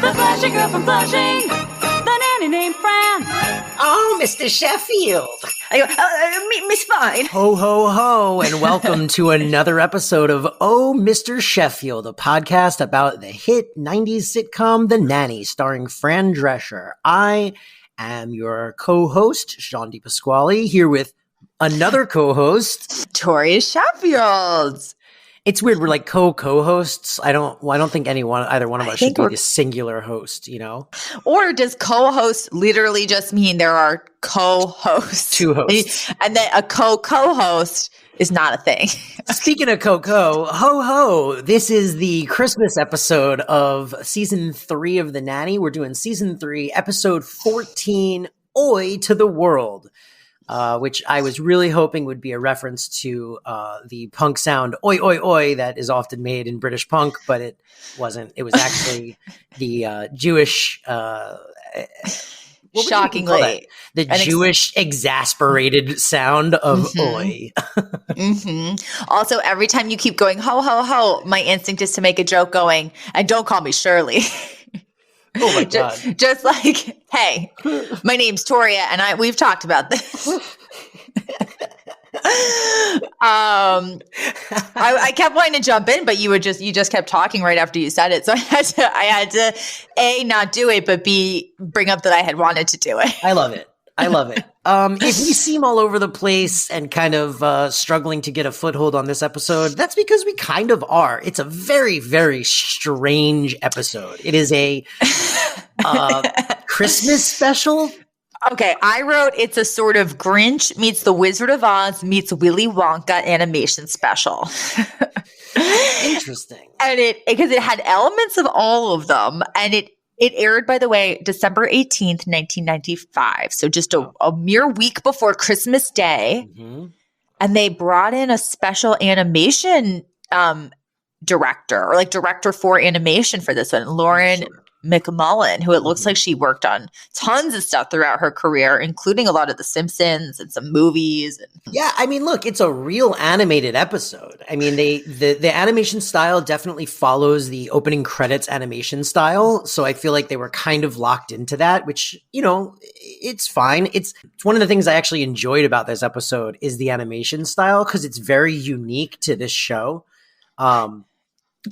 The Flashy Girl from Flushing, the nanny named Fran. Oh, Mr. Sheffield. Miss Fine. Ho, ho, ho, and welcome to another episode of Oh, Mr. Sheffield, a podcast about the hit 90s sitcom The Nanny, starring Fran Drescher. I am your co-host, Sean DiPasquale, here with another co-host, Tori Sheffield. It's weird. We're like co-hosts. I don't think either one of us should be the singular host, you know? Or does co-host literally just mean there are co-hosts? Two hosts. And then a co-host is not a thing. Speaking of Coco, ho ho, this is the Christmas episode of season 3 of The Nanny. We're doing season 3, episode 14, Oi to the World. Which I was really hoping would be a reference to the punk sound "oi oi oi" that is often made in British punk, but it wasn't. It was actually the Jewish, shockingly, Jewish exasperated sound of "oi." Also, every time you keep going "ho ho ho," my instinct is to make a joke going, "And don't call me Shirley." Oh my God. Just like, hey, my name's Toria and we've talked about this. I kept wanting to jump in, but you just kept talking right after you said it. So I had to A, not do it, but B, bring up that I had wanted to do it. I love it. If we seem all over the place and kind of struggling to get a foothold on this episode, that's because we kind of are. It's a very, very strange episode. It is a Christmas special. Okay, I wrote it's a sort of Grinch meets the Wizard of Oz meets Willy Wonka animation special. Interesting. And because it had elements of all of them, and it aired, by the way, December 18th, 1995. So just a mere week before Christmas Day. Mm-hmm. And they brought in a special animation director, or like director for animation for this one, Lauren McMullen, who it looks like she worked on tons of stuff throughout her career, including a lot of The Simpsons and some movies. Yeah, I mean, look, it's a real animated episode. I mean, the animation style definitely follows the opening credits animation style. So I feel like they were kind of locked into that, which, you know, it's fine. It's one of the things I actually enjoyed about this episode is the animation style, because it's very unique to this show.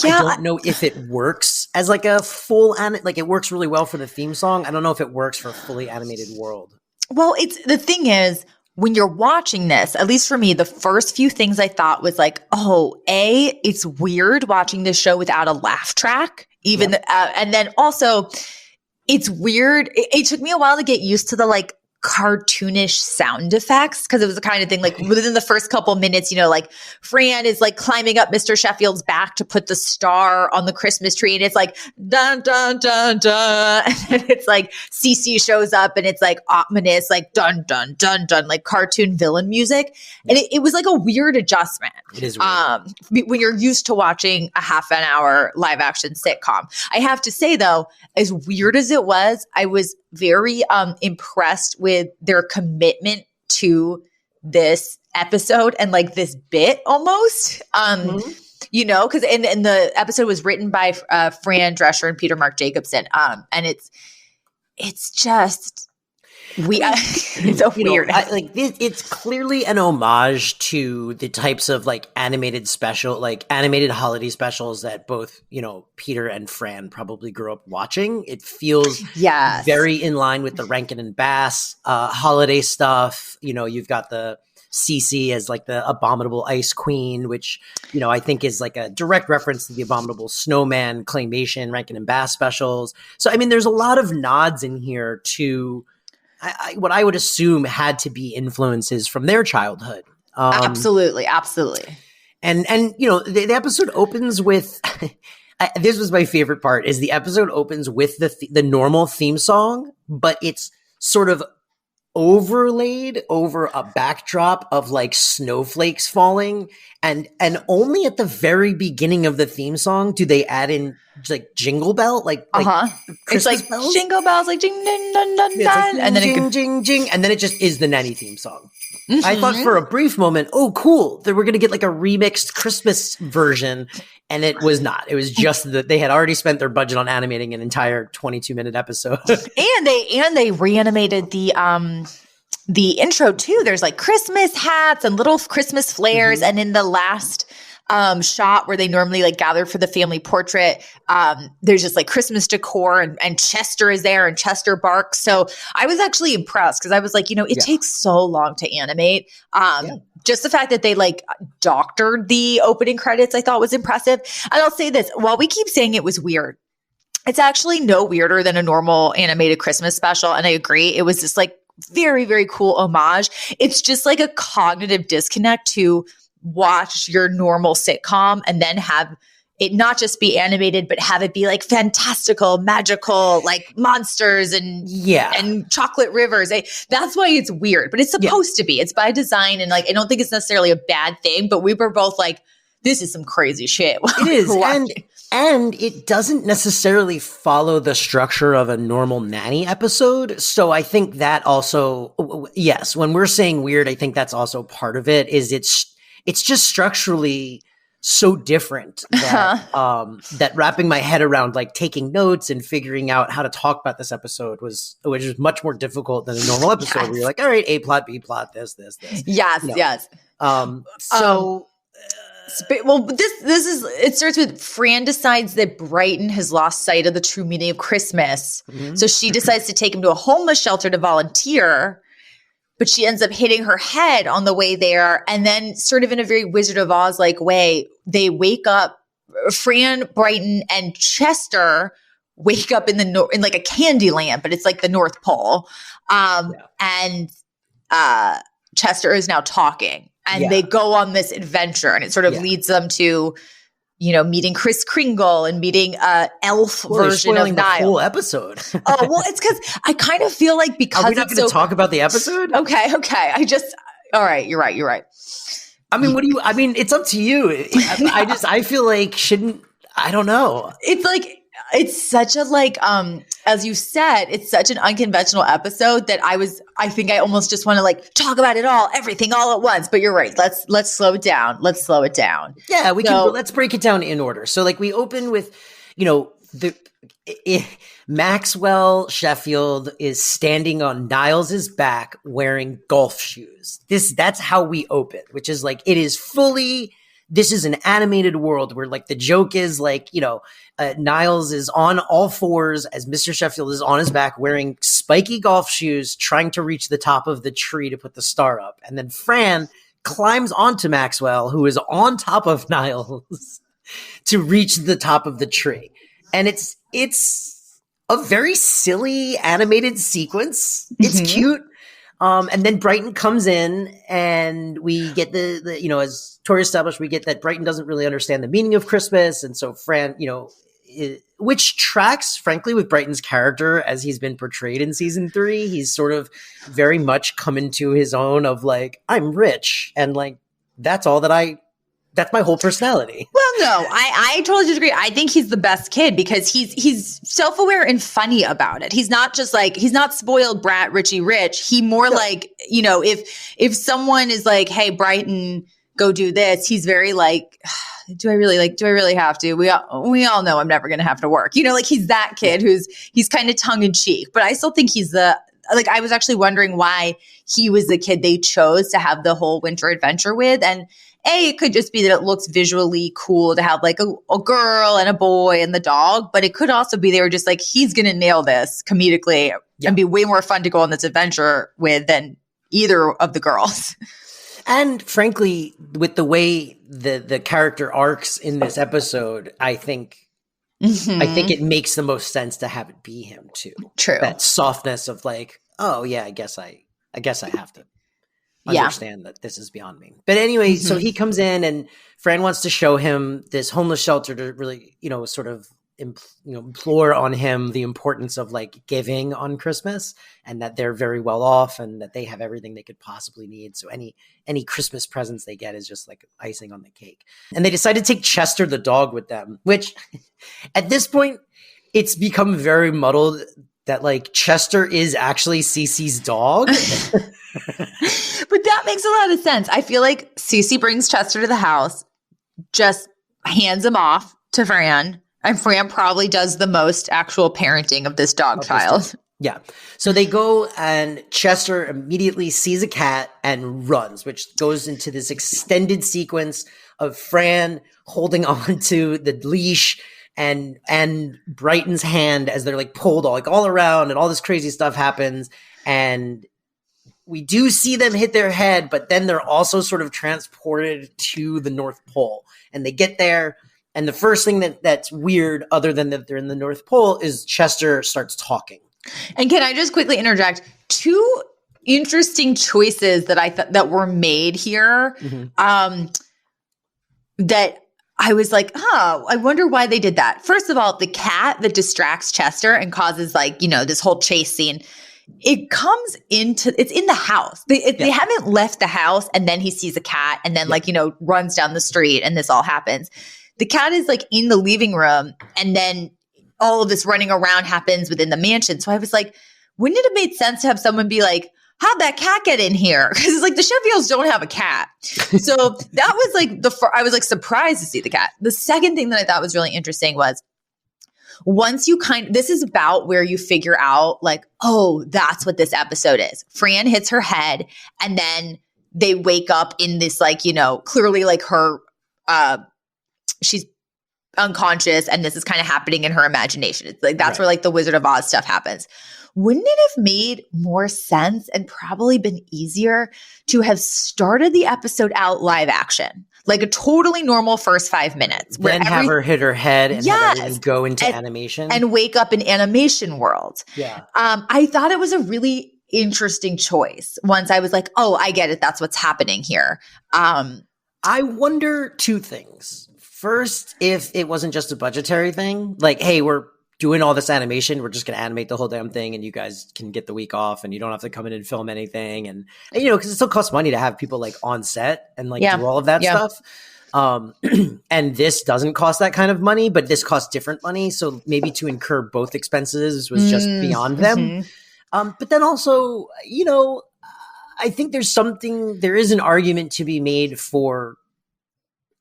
I don't know if it works as like a full like it works really well for the theme song. I don't know if it works for a fully animated world. Well, the thing is, when you're watching this, at least for me, the first few things I thought was like, oh, it's weird watching this show without a laugh track, even, and then also it's weird. It took me a while to get used to the like cartoonish sound effects, because it was the kind of thing like within the first couple minutes, you know, like Fran is like climbing up Mr. Sheffield's back to put the star on the Christmas tree, and it's like dun dun dun dun, and then it's like Cece shows up and it's like ominous, like dun dun dun dun, like cartoon villain music, and it was like a weird adjustment. It is weird. When you're used to watching a half an hour live action sitcom. I have to say though, as weird as it was, I was very impressed with their commitment to this episode and like this bit almost. You know, because and the episode was written by Fran Drescher and Peter Mark Jacobson. And it's just it's so weird. It's clearly an homage to the types of like animated holiday specials that both, you know, Peter and Fran probably grew up watching. It feels very in line with the Rankin and Bass holiday stuff. You know, you've got the Cece as like the Abominable Ice Queen, which, you know, I think is like a direct reference to the Abominable Snowman claymation Rankin and Bass specials. So, I mean, there's a lot of nods in here to what I would assume had to be influences from their childhood. Absolutely. And you know, the episode opens with this was my favorite part, is the episode opens with the normal theme song, but it's sort of overlaid over a backdrop of like snowflakes falling, and only at the very beginning of the theme song do they add in like jingle bell, like it's like bells? Jingle bells, like jing ding dun dun dun, like, and then jing jing jing, and then it just is the Nanny theme song. I thought for a brief moment, oh, cool, that we're going to get like a remixed Christmas version. And it was not. It was just that they had already spent their budget on animating an entire 22-minute episode. And they reanimated the intro too. There's like Christmas hats and little Christmas flares. And in the last shot where they normally like gather for the family portrait, there's just like Christmas decor and Chester is there and Chester barks. So I was actually impressed because I was like, it takes so long to animate. Just the fact that they like doctored the opening credits, I thought was impressive. And I'll say this, while we keep saying it was weird, it's actually no weirder than a normal animated Christmas special. And I agree. It was just like very, very cool homage. It's just like a cognitive disconnect to watch your normal sitcom and then have it not just be animated, but have it be like fantastical, magical, like monsters and chocolate rivers. That's why it's weird, but it's supposed to be. It's by design. And like, I don't think it's necessarily a bad thing, but we were both like, this is some crazy shit. It is. And it doesn't necessarily follow the structure of a normal Nanny episode. So I think that also, yes, when we're saying weird, I think that's also part of it is it's just structurally so different that, that wrapping my head around like taking notes and figuring out how to talk about this episode which is much more difficult than a normal episode where you're like, all right, A plot, B plot, this. Yes. Well, this is, it starts with Fran decides that Brighton has lost sight of the true meaning of Christmas. So she decides to take him to a homeless shelter to volunteer, but she ends up hitting her head on the way there. And then sort of in a very Wizard of Oz like way, they wake up, Fran, Brighton, and Chester wake up in like a candy land, but it's like the North Pole. And Chester is now talking. And they go on this adventure, and it sort of leads them to, meeting Kris Kringle and meeting elf version of Niall. The whole episode. Oh, well, it's because I kind of feel like because are we not going to talk about the episode? Okay. All right. You're right. I mean, it's up to you. I feel like I don't know. It's like, it's such a like, as you said, it's such an unconventional episode that I think I almost just want to like talk about it all, everything all at once. But you're right. Let's slow it down. Yeah, let's break it down in order. So like we open with, Maxwell Sheffield is standing on Niles's back wearing golf shoes. That's how we open, which is like, it is fully, this is an animated world where like the joke is like, Niles is on all fours as Mr. Sheffield is on his back wearing spiky golf shoes, trying to reach the top of the tree to put the star up. And then Fran climbs onto Maxwell, who is on top of Niles, to reach the top of the tree. And it's a very silly animated sequence. It's cute. And then Brighton comes in and we get the as Tori established, we get that Brighton doesn't really understand the meaning of Christmas. And so Fran, which tracks, frankly, with Brighton's character as he's been portrayed in season 3. He's sort of very much come into his own of like, I'm rich. And like, that's my whole personality. Well, no, I totally disagree. I think he's the best kid because he's self-aware and funny about it. He's not just like, he's not spoiled brat, Richie Rich. He more like, if someone is like, hey, Brighton, go do this, he's very like, do I really have to? We all know I'm never going to have to work. Like he's that kid he's kind of tongue in cheek, but I still think he's I was actually wondering why he was the kid they chose to have the whole winter adventure with. And it could just be that it looks visually cool to have like a girl and a boy and the dog, but it could also be they were just like, he's going to nail this comedically and be way more fun to go on this adventure with than either of the girls. And frankly, with the way the character arcs in this episode, I think it makes the most sense to have it be him too. True. That softness of like, oh yeah, I guess I have to understand that this is beyond me. But anyway, so he comes in and Fran wants to show him this homeless shelter to really, sort of implore on him the importance of like giving on Christmas and that they're very well off and that they have everything they could possibly need. So any Christmas presents they get is just like icing on the cake. And they decide to take Chester the dog with them, which at this point it's become very muddled that like Chester is actually Cece's dog. But that makes a lot of sense. I feel like Cece brings Chester to the house, just hands him off to Fran, and Fran probably does the most actual parenting of this dog child. Yeah. So they go and Chester immediately sees a cat and runs, which goes into this extended sequence of Fran holding on to the leash and Brighton's hand as they're like pulled all around, and all this crazy stuff happens. And we do see them hit their head, but then they're also sort of transported to the North Pole, and they get there. And the first thing that's weird, other than that they're in the North Pole, is Chester starts talking. And can I just quickly interject? Two interesting choices that I thought that were made here. That I was like, I wonder why they did that. First of all, the cat that distracts Chester and causes this whole chase scene. It's in the house. They haven't left the house, and then he sees a cat and then runs down the street and this all happens. The cat is like in the living room, and then all of this running around happens within the mansion. So I was like, wouldn't it have made sense to have someone be like, how'd that cat get in here? Because it's like the Sheffields don't have a cat. So that was like I was like surprised to see the cat. The second thing that I thought was really interesting was once you this is about where you figure out like, oh, that's what this episode is. Fran hits her head, and then they wake up in this clearly like her, she's unconscious, and this is kind of happening in her imagination. It's like that's where like the Wizard of Oz stuff happens. Wouldn't it have made more sense and probably been easier to have started the episode out live action? Like a totally normal first 5 minutes. Then have her hit her head and have everything go into animation. And wake up in animation world. Yeah. I thought it was a really interesting choice. Once I was like, oh, I get it. That's what's happening here. I wonder two things. First, if it wasn't just a budgetary thing. Like, hey, we're doing all this animation. We're just going to animate the whole damn thing, and you guys can get the week off, and you don't have to come in and film anything. And because it still costs money to have people like on set and like do all of that stuff. And this doesn't cost that kind of money, but this costs different money. So maybe to incur both expenses was just beyond them. But then also, I think there is an argument to be made for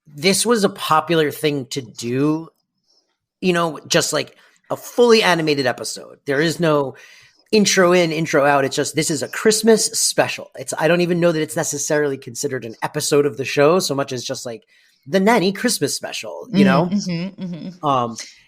this was a popular thing to do, just like a fully animated episode. There is no intro in, intro out. It's just, this is a Christmas special. I don't even know that it's necessarily considered an episode of the show so much as just like the Nanny Christmas special, And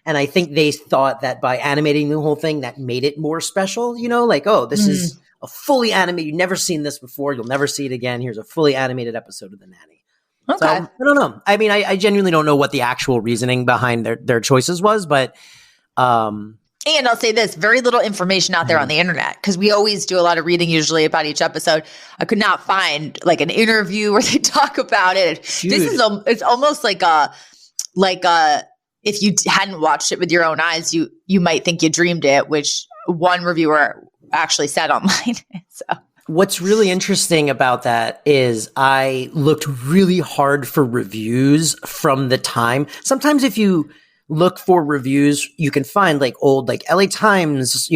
I think they thought that by animating the whole thing, that made it more special, this is a fully animated, you've never seen this before. You'll never see it again. Here's a fully animated episode of the Nanny. Okay. So, I don't know. I mean, I genuinely don't know what the actual reasoning behind their choices was, but and I'll say this, very little information out there on the internet, because we always do a lot of reading usually about each episode. I could not find like an interview where they talk about it. Dude. It's almost like if you hadn't watched it with your own eyes, you might think you dreamed it, which one reviewer actually said online. So what's really interesting about that is I looked really hard for reviews from the time. Sometimes if you look for reviews, you can find like old, like LA Times,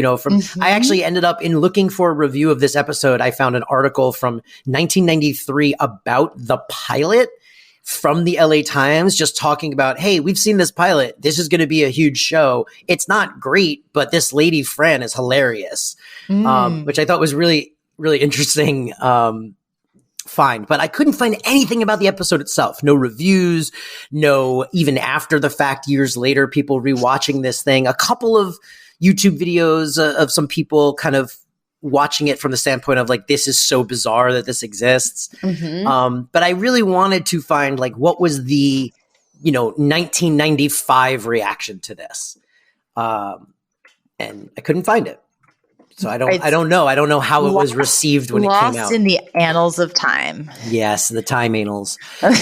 I actually ended up in looking for a review of this episode. I found an article from 1993 about the pilot from the LA Times, just talking about, hey, we've seen this pilot. This is going to be a huge show. It's not great, but this lady Fran is hilarious, which I thought was really, really interesting. Find, but I couldn't find anything about the episode itself. No reviews, no, even after the fact, years later, people rewatching this thing. A couple of YouTube videos of some people kind of watching it from the standpoint of like, this is so bizarre that this exists. But I really wanted to find like, what was the, 1995 reaction to this? And I couldn't find it. So I don't know. I don't know how it was received when it came out. Lost in the annals of time. Yes, the time annals. And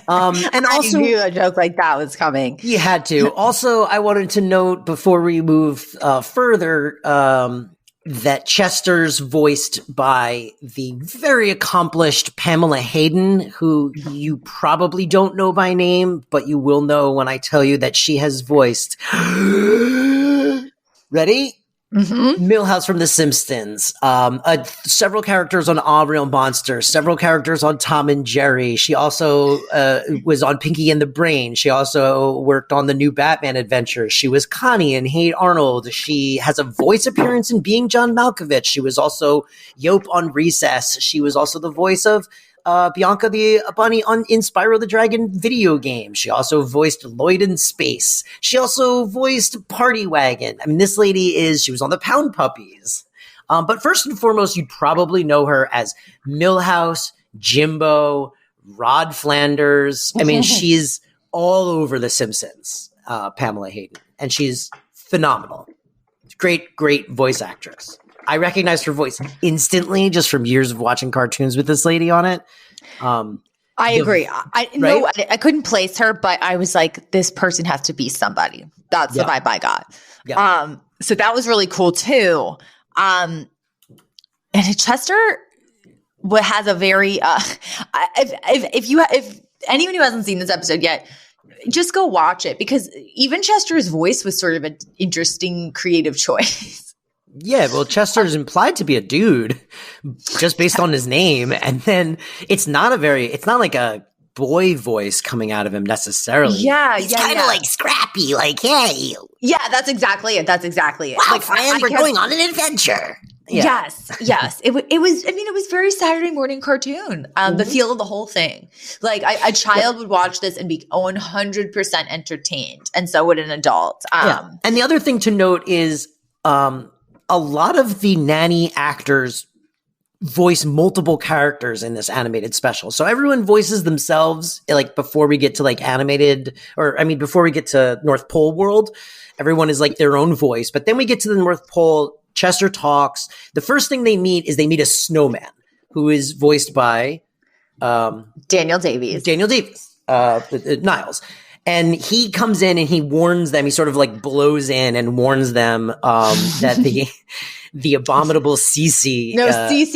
also, I knew a joke like that was coming. You had to. Also, I wanted to note before we move further that Chester's voiced by the very accomplished Pamela Hayden, who you probably don't know by name, but you will know when I tell you that she has voiced. Ready? Milhouse from The Simpsons, several characters on All Real Monsters, several characters on Tom and Jerry. She also was on Pinky and the Brain. She also worked on the new Batman adventures. She was Connie in Hey Arnold. She has a voice appearance in Being John Malkovich. She was also Yope on Recess. She was also the voice of Bianca the Bunny in Spyro the Dragon video game. She also voiced Lloyd in Space. She also voiced Party Wagon. I mean, this lady she was on the Pound Puppies. But first and foremost, you'd probably know her as Milhouse, Jimbo, Rod Flanders. I mean, she's all over The Simpsons, Pamela Hayden. And she's phenomenal. Great, great voice actress. I recognized her voice instantly just from years of watching cartoons with this lady on it. I agree. I couldn't place her, but I was like, this person has to be somebody. That's the vibe I got. Yeah. So that was really cool too. And Chester has a very if anyone who hasn't seen this episode yet, just go watch it, because even Chester's voice was sort of an interesting creative choice. Yeah, well, Chester's implied to be a dude just based on his name. And then it's not like a boy voice coming out of him necessarily. Yeah. He's kind of like scrappy, like, hey. Yeah, that's exactly it. Wow, like, friend, we're going on an adventure. Yeah. Yes. It was very Saturday morning cartoon. The feel of the whole thing. Like a child would watch this and be 100% entertained. And so would an adult. And the other thing to note is, a lot of the Nanny actors voice multiple characters in this animated special. So everyone voices themselves, like before we get to like before we get to North Pole world, everyone is like their own voice. But then we get to the North Pole, Chester talks. The first thing they meet a snowman who is voiced by Daniel Davies. Niles. And he comes in and he warns them. He sort of like blows in and warns them that the abominable Cece, Cece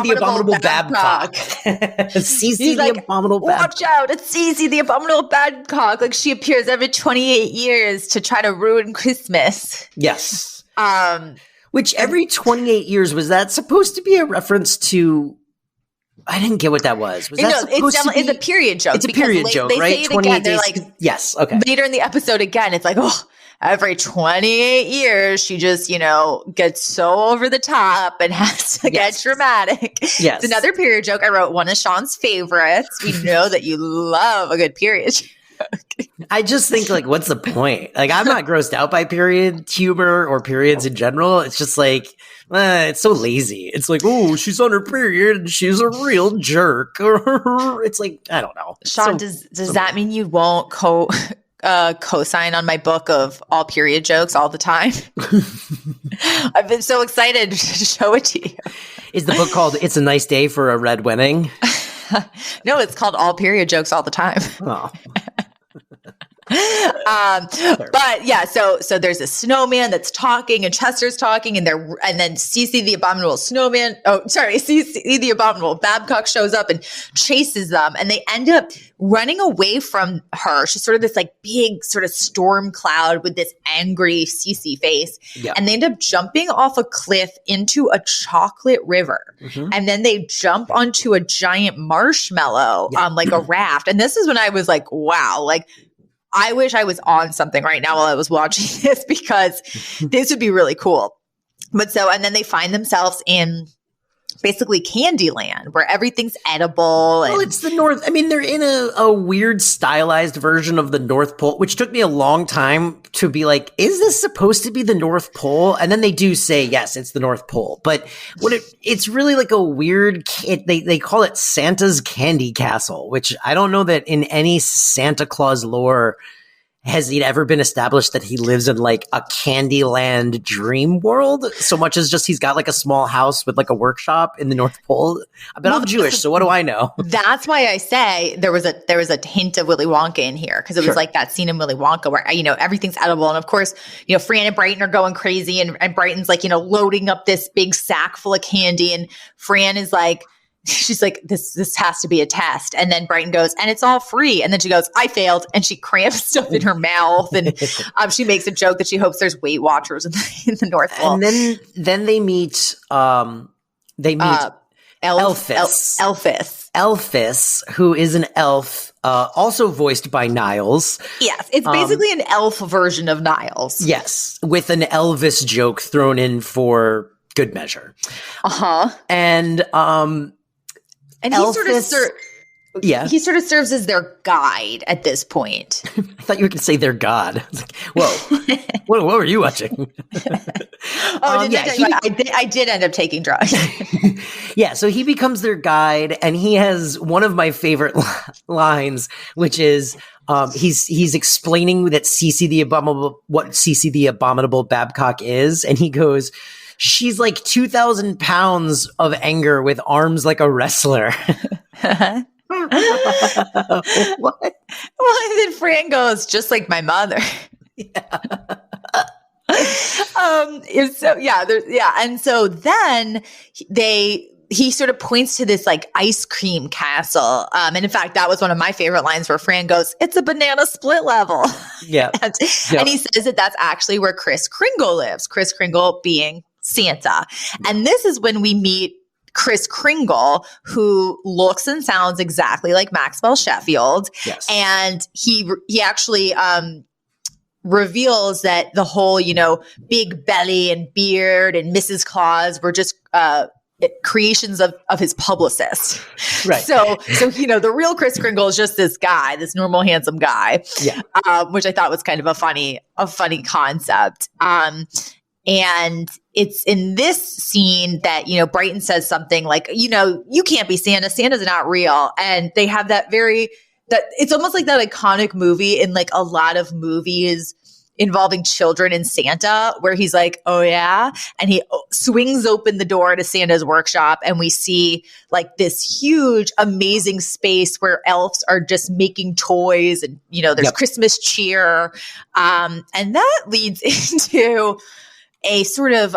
the abominable Babcock. Cece the abominable Babcock. Watch out! It's Cece the abominable Babcock. Like, she appears every 28 years to try to ruin Christmas. Yes. Which every 28 years, was that supposed to be a reference to? I didn't get what that was. Was that supposed to be? It's a period joke. It's a period joke, they right? Say it again. They're like, yes, okay. Later in the episode, again, it's like, every 28 years, she just, gets so over the top and has to get dramatic. Yes. It's another period joke. I wrote one of Sean's favorites. We know that you love a good period joke. I just think, like, what's the point? Like, I'm not grossed out by period humor or periods in general. It's just like, it's so lazy. It's like, oh, she's on her period and she's a real jerk. It's like, I don't know. Sean, does that mean you won't co-sign on my book of all period jokes all the time? I've been so excited to show it to you. Is the book called It's a Nice Day for a Red Wedding? No, it's called All Period Jokes All the Time. Oh. But yeah, so there's a snowman that's talking and Chester's talking and then Cece the abominable Cece the abominable Babcock shows up and chases them, and they end up running away from her. She's sort of this like big sort of storm cloud with this angry Cece face. Yeah. And they end up jumping off a cliff into a chocolate river. Mm-hmm. And then they jump onto a giant marshmallow, like a raft. And this is when I was like, wow, like, I wish I was on something right now while I was watching this, because this would be really cool. And then they find themselves in basically Candyland, where everything's edible. Well, it's the North. I mean, they're in a weird stylized version of the North Pole, which took me a long time to be like, is this supposed to be the North Pole? And then they do say, yes, it's the North Pole. But it's really like a weird, they call it Santa's Candy Castle, which I don't know that in any Santa Claus lore has it ever been established that he lives in like a Candyland dream world so much as just he's got like a small house with like a workshop in the North Pole. But I'm Jewish, so what do I know? That's why I say there was a hint of Willy Wonka in here, because it was like that scene in Willy Wonka where, everything's edible. And of course, Fran and Brighton are going crazy, and Brighton's like, loading up this big sack full of candy. And Fran is like, she's like, this has to be a test. And then Brighton goes, and it's all free. And then she goes, I failed. And she cramps stuff in her mouth. And she makes a joke that she hopes there's Weight Watchers in the North Pole. And then they meet Elphys. Elphys, who is an elf, also voiced by Niles. Yes, it's basically an elf version of Niles. Yes, with an Elvis joke thrown in for good measure. And he he sort of serves as their guide at this point. I thought you were going to say their god. I was like, whoa, what were you watching? I did end up taking drugs. Yeah, so he becomes their guide, and he has one of my favorite lines, which is he's explaining that what Cece the Abominable Babcock is, and he goes, she's like 2,000 pounds of anger with arms like a wrestler. What? Well, and then Fran goes, just like my mother. Yeah. And so then he sort of points to this like ice cream castle. And in fact, that was one of my favorite lines where Fran goes, it's a banana split level. Yeah. And he says that that's actually where Kris Kringle lives, Kris Kringle being Santa. And this is when we meet Kris Kringle, who looks and sounds exactly like Maxwell Sheffield. Yes. And he actually reveals that the whole, big belly and beard and Mrs. Claus were just creations of his publicist. Right. So the real Kris Kringle is just this guy, this normal, handsome guy. Yeah. Which I thought was kind of a funny concept. And it's in this scene that, Brighton says something like, you can't be Santa. Santa's not real. And they have that it's almost like that iconic movie in like a lot of movies involving children and Santa, where he's like, oh yeah. And he swings open the door to Santa's workshop. And we see like this huge, amazing space where elves are just making toys and, there's Christmas cheer. And that leads into a sort of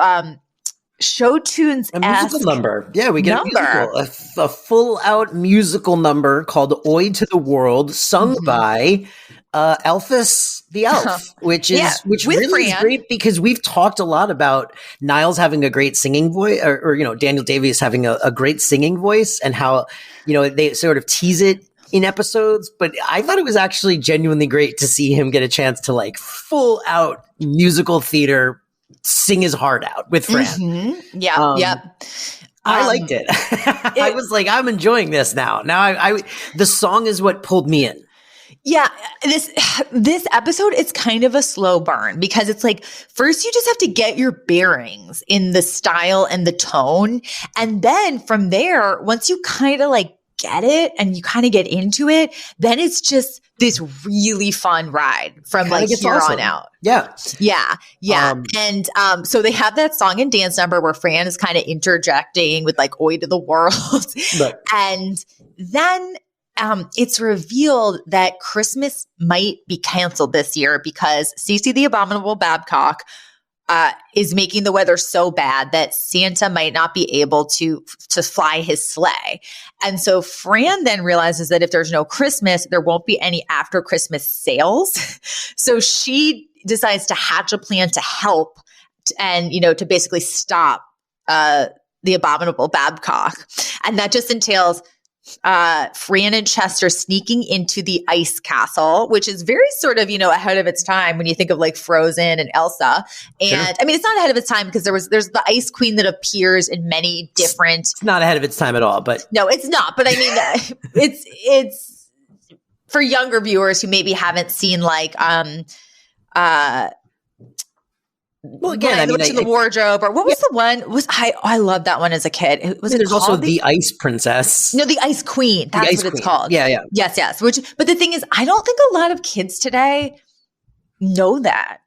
show tunes, a musical number. Yeah, we get a full out musical number called "Ode to the World," sung by Elphys the elf, which really is great because we've talked a lot about Niles having a great singing voice, or Daniel Davies having a great singing voice, and how they sort of tease it in episodes. But I thought it was actually genuinely great to see him get a chance to like full out musical theater. Sing his heart out with Fran. Mm-hmm. Yeah, I liked it. I was like, I'm enjoying this now. Now, the song is what pulled me in. Yeah, this episode, it's kind of a slow burn because it's like, first you just have to get your bearings in the style and the tone. And then from there, once you kind of like get it and you kind of get into it, then it's just this really fun ride from like here on out. Yeah. And so they have that song and dance number where Fran is kind of interjecting with like "Oi to the World." Right. And then it's revealed that Christmas might be canceled this year because Cece the Abominable Babcock is making the weather so bad that Santa might not be able to fly his sleigh. And so Fran then realizes that if there's no Christmas, there won't be any after Christmas sales. So she decides to hatch a plan to help and, to basically stop the Abominable Babcock. And that just entails Fran and Chester sneaking into the ice castle, which is very sort of, ahead of its time when you think of like Frozen and Elsa. And sure. I mean, it's not ahead of its time because there's the Ice Queen that appears in many different. It's not ahead of its time at all, but no, it's not. But I mean, it's for younger viewers who maybe haven't seen like, well, again, Witch in the Wardrobe, or what was the one? I loved that one as a kid. There's also the Ice Princess. No, the Ice Queen. That's what it's called. Yeah. Yes. But the thing is, I don't think a lot of kids today know that.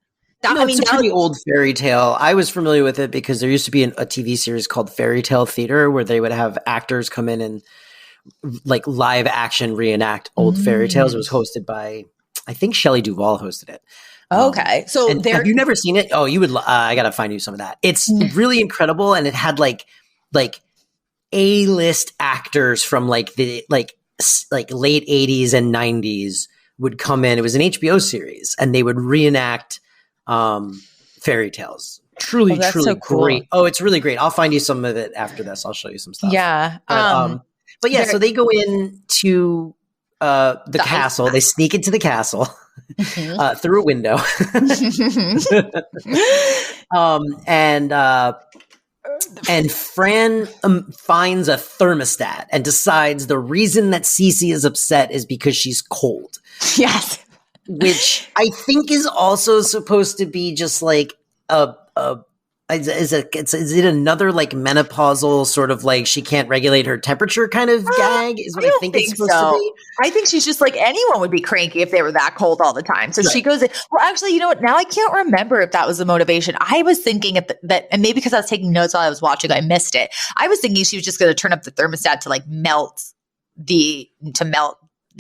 It's a pretty old fairy tale. I was familiar with it because there used to be a TV series called Fairy Tale Theater where they would have actors come in and like live action reenact old fairy tales. It was hosted by, I think Shelley Duvall hosted it. Okay. So have you never seen it? Oh, you would. I got to find you some of that. It's really incredible. And it had like A-list actors from like the late 80s and 90s would come in. It was an HBO series, and they would reenact fairy tales. Truly so cool. great. Oh, it's really great. I'll find you some of it after this. I'll show you some stuff. Yeah. But yeah, so they go into the castle. They sneak into the castle through a window. And Fran finds a thermostat and decides the reason that Cece is upset is because she's cold. Yes. Which I think is also supposed to be just like is it another like menopausal sort of like she can't regulate her temperature kind of gag is what I think it's supposed to be. I think she's just like anyone would be cranky if they were that cold all the time. So she goes, well, actually, you know what? Now I can't remember if that was the motivation. I was thinking that, and maybe because I was taking notes while I was watching, I missed it. I was thinking she was just going to turn up the thermostat to like melt the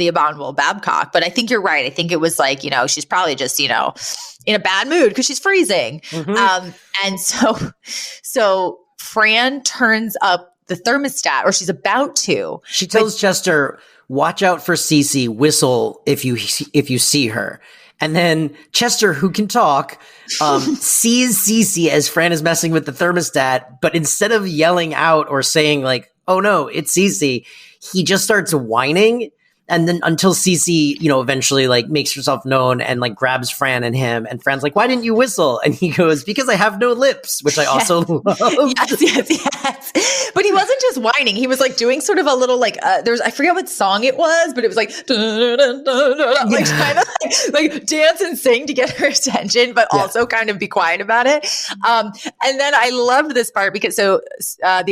abominable Babcock. But I think you're right. I think it was like, she's probably just, in a bad mood because she's freezing. Mm-hmm. And so Fran turns up the thermostat, or she's about to. She tells Chester, watch out for Cece, whistle if you see her. And then Chester, who can talk, sees Cece as Fran is messing with the thermostat, but instead of yelling out or saying like, oh no, it's Cece, he just starts whining. And then until Cece, eventually like makes herself known and like grabs Fran and him, and Fran's like, why didn't you whistle? And he goes, because I have no lips, which I also love. Yes. But he wasn't just whining. He was like doing sort of a little like, I forget what song it was, but it was like, like trying to like dance and sing to get her attention, but also kind of be quiet about it. And then I loved this part because the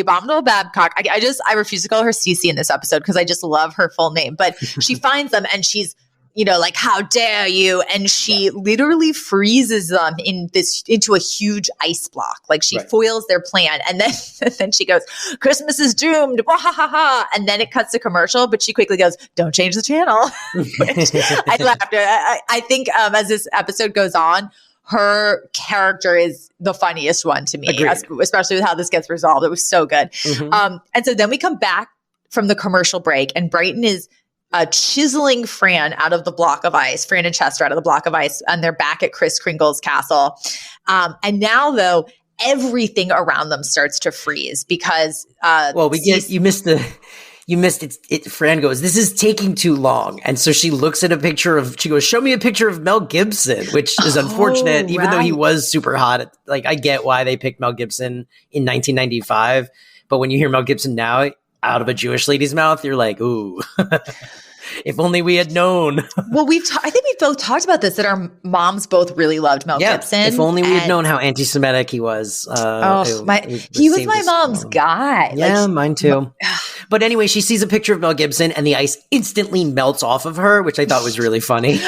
abominable Babcock, I refuse to call her Cece in this episode because I just love her full name, but she finds them and she's, like, how dare you? And she literally freezes them into a huge ice block. Like she foils their plan. And then she goes, Christmas is doomed. Wah, ha, ha, ha. And then it cuts to commercial, but she quickly goes, don't change the channel. Which I laughed at. I think as this episode goes on, her character is the funniest one to me, especially with how this gets resolved. It was so good. Mm-hmm. And so then we come back from the commercial break and Brighton is chiseling Fran out of the block of ice, Fran and Chester out of the block of ice, and they're back at Kris Kringle's castle. And now, though, everything around them starts to freeze because you missed it. Fran goes, this is taking too long. And so she looks at she goes, show me a picture of Mel Gibson, which is unfortunate, even though he was super hot. Like, I get why they picked Mel Gibson in 1995. But when you hear Mel Gibson now out of a Jewish lady's mouth, you're like, ooh. If only we had known. Well, I think we've both talked about this, that our moms both really loved Mel Gibson. If only we had known how anti-Semitic he was. He was my mom's guy. Yeah, mine too. But anyway, she sees a picture of Mel Gibson and the ice instantly melts off of her, which I thought was really funny.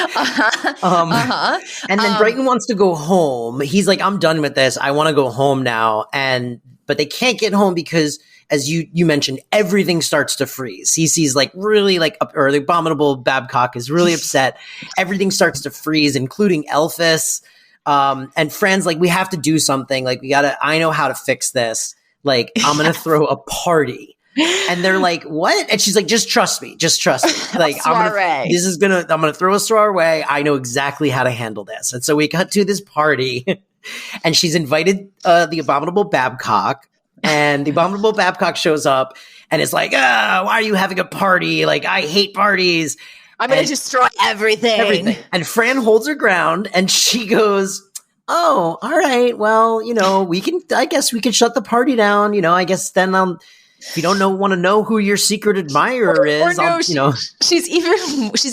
And then Brighton wants to go home. He's like, I'm done with this. I want to go home now. But they can't get home because, as you mentioned, everything starts to freeze. Cece's like really or the abominable Babcock is really upset. Everything starts to freeze, including Elvis. And Fran's like, we have to do something. Like, I know how to fix this. Like, I'm going to throw a party. And they're like, what? And she's like, just trust me. Like, I'm going to throw a soiree. I know exactly how to handle this. And so we cut to this party and she's invited the abominable Babcock. And the abominable Babcock shows up and is like, why are you having a party? Like, I hate parties. I'm going to destroy everything. And Fran holds her ground and she goes, oh, all right. Well, I guess we can shut the party down. I guess then if you don't want to know who your secret admirer is, she's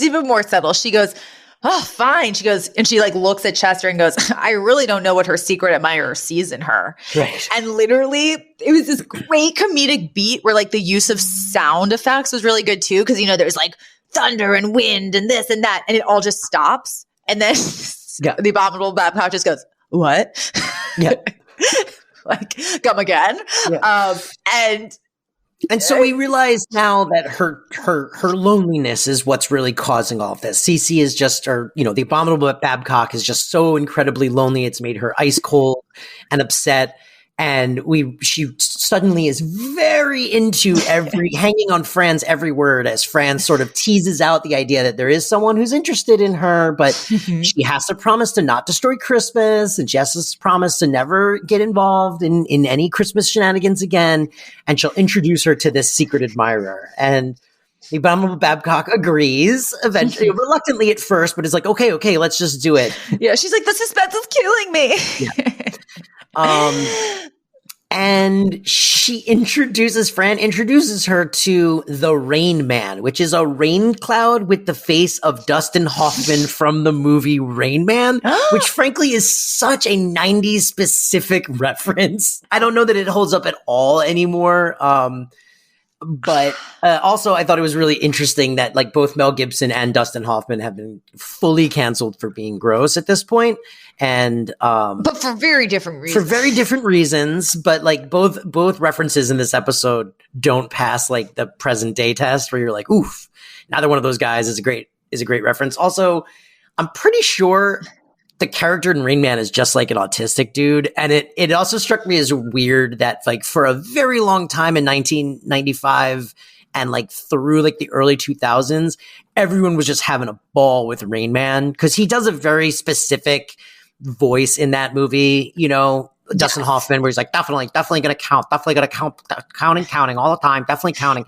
even more subtle. She goes, oh, fine. She goes, and she like looks at Chester and goes, I really don't know what her secret admirer sees in her. Right. And literally it was this great comedic beat where like the use of sound effects was really good too. Cause there's like thunder and wind and this and that, and it all just stops. And then the abominable Babcock just goes, what? Yeah. Like, come again. Yeah. And so we realize now that her loneliness is what's really causing all of this. Cece is just, the abominable Babcock is just so incredibly lonely. It's made her ice cold and upset. And she suddenly is very into hanging on Fran's every word as Fran sort of teases out the idea that there is someone who's interested in her, but she has to promise to not destroy Christmas, and she has to promise to never get involved in any Christmas shenanigans again. And she'll introduce her to this secret admirer. And the abominable Babcock agrees eventually, reluctantly at first, but it's like, okay, let's just do it. Yeah, she's like, the suspense is killing me. And Fran introduces her to the Rain Man, which is a rain cloud with the face of Dustin Hoffman from the movie Rain Man, which frankly is such a 90s specific reference. I don't know that it holds up at all anymore. But also, I thought it was really interesting that like both Mel Gibson and Dustin Hoffman have been fully canceled for being gross at this point, and but for very different reasons. For very different reasons, but like both references in this episode don't pass like the present day test, where you're like, oof, neither one of those guys is a great reference. Also, I'm pretty sure the character in Rain Man is just like an autistic dude. And it also struck me as weird that like for a very long time in 1995 and like through like the early 2000s, everyone was just having a ball with Rain Man because he does a very specific voice in that movie, you know, Dustin Hoffman, where he's like, definitely going to count, counting all the time, definitely counting.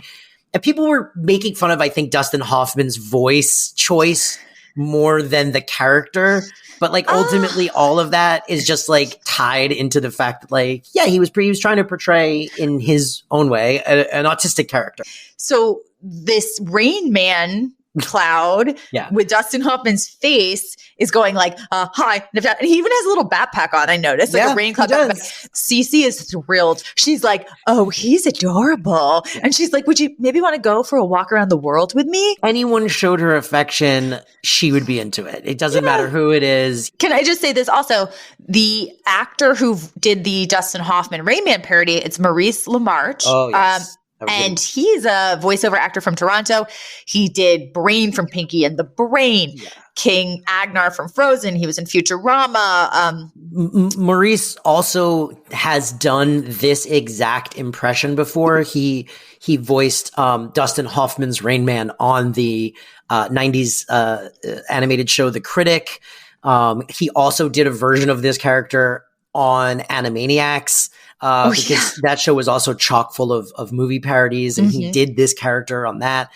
And people were making fun of, I think, Dustin Hoffman's voice choice more than the character. But like ultimately all of that is just like tied into the fact that like, yeah, he was trying to portray in his own way an autistic character. So this Rain Man cloud with Dustin Hoffman's face is going like, hi. And he even has a little backpack on, I noticed, like a rain cloud backpack. Cece is thrilled. She's like, oh, he's adorable. Yeah. And she's like, would you maybe want to go for a walk around the world with me? Anyone showed her affection, she would be into it. It doesn't matter who it is. Can I just say this also? The actor who did the Dustin Hoffman Rain Man parody, it's Maurice LaMarche. Oh, yes. And he's a voiceover actor from Toronto. He did Brain from Pinky and the Brain, King Agnar from Frozen. He was in Futurama. Maurice also has done this exact impression before. He voiced Dustin Hoffman's Rain Man on the 90s animated show The Critic. He also did a version of this character on Animaniacs. Because that show was also chock full of movie parodies, and he did this character on that.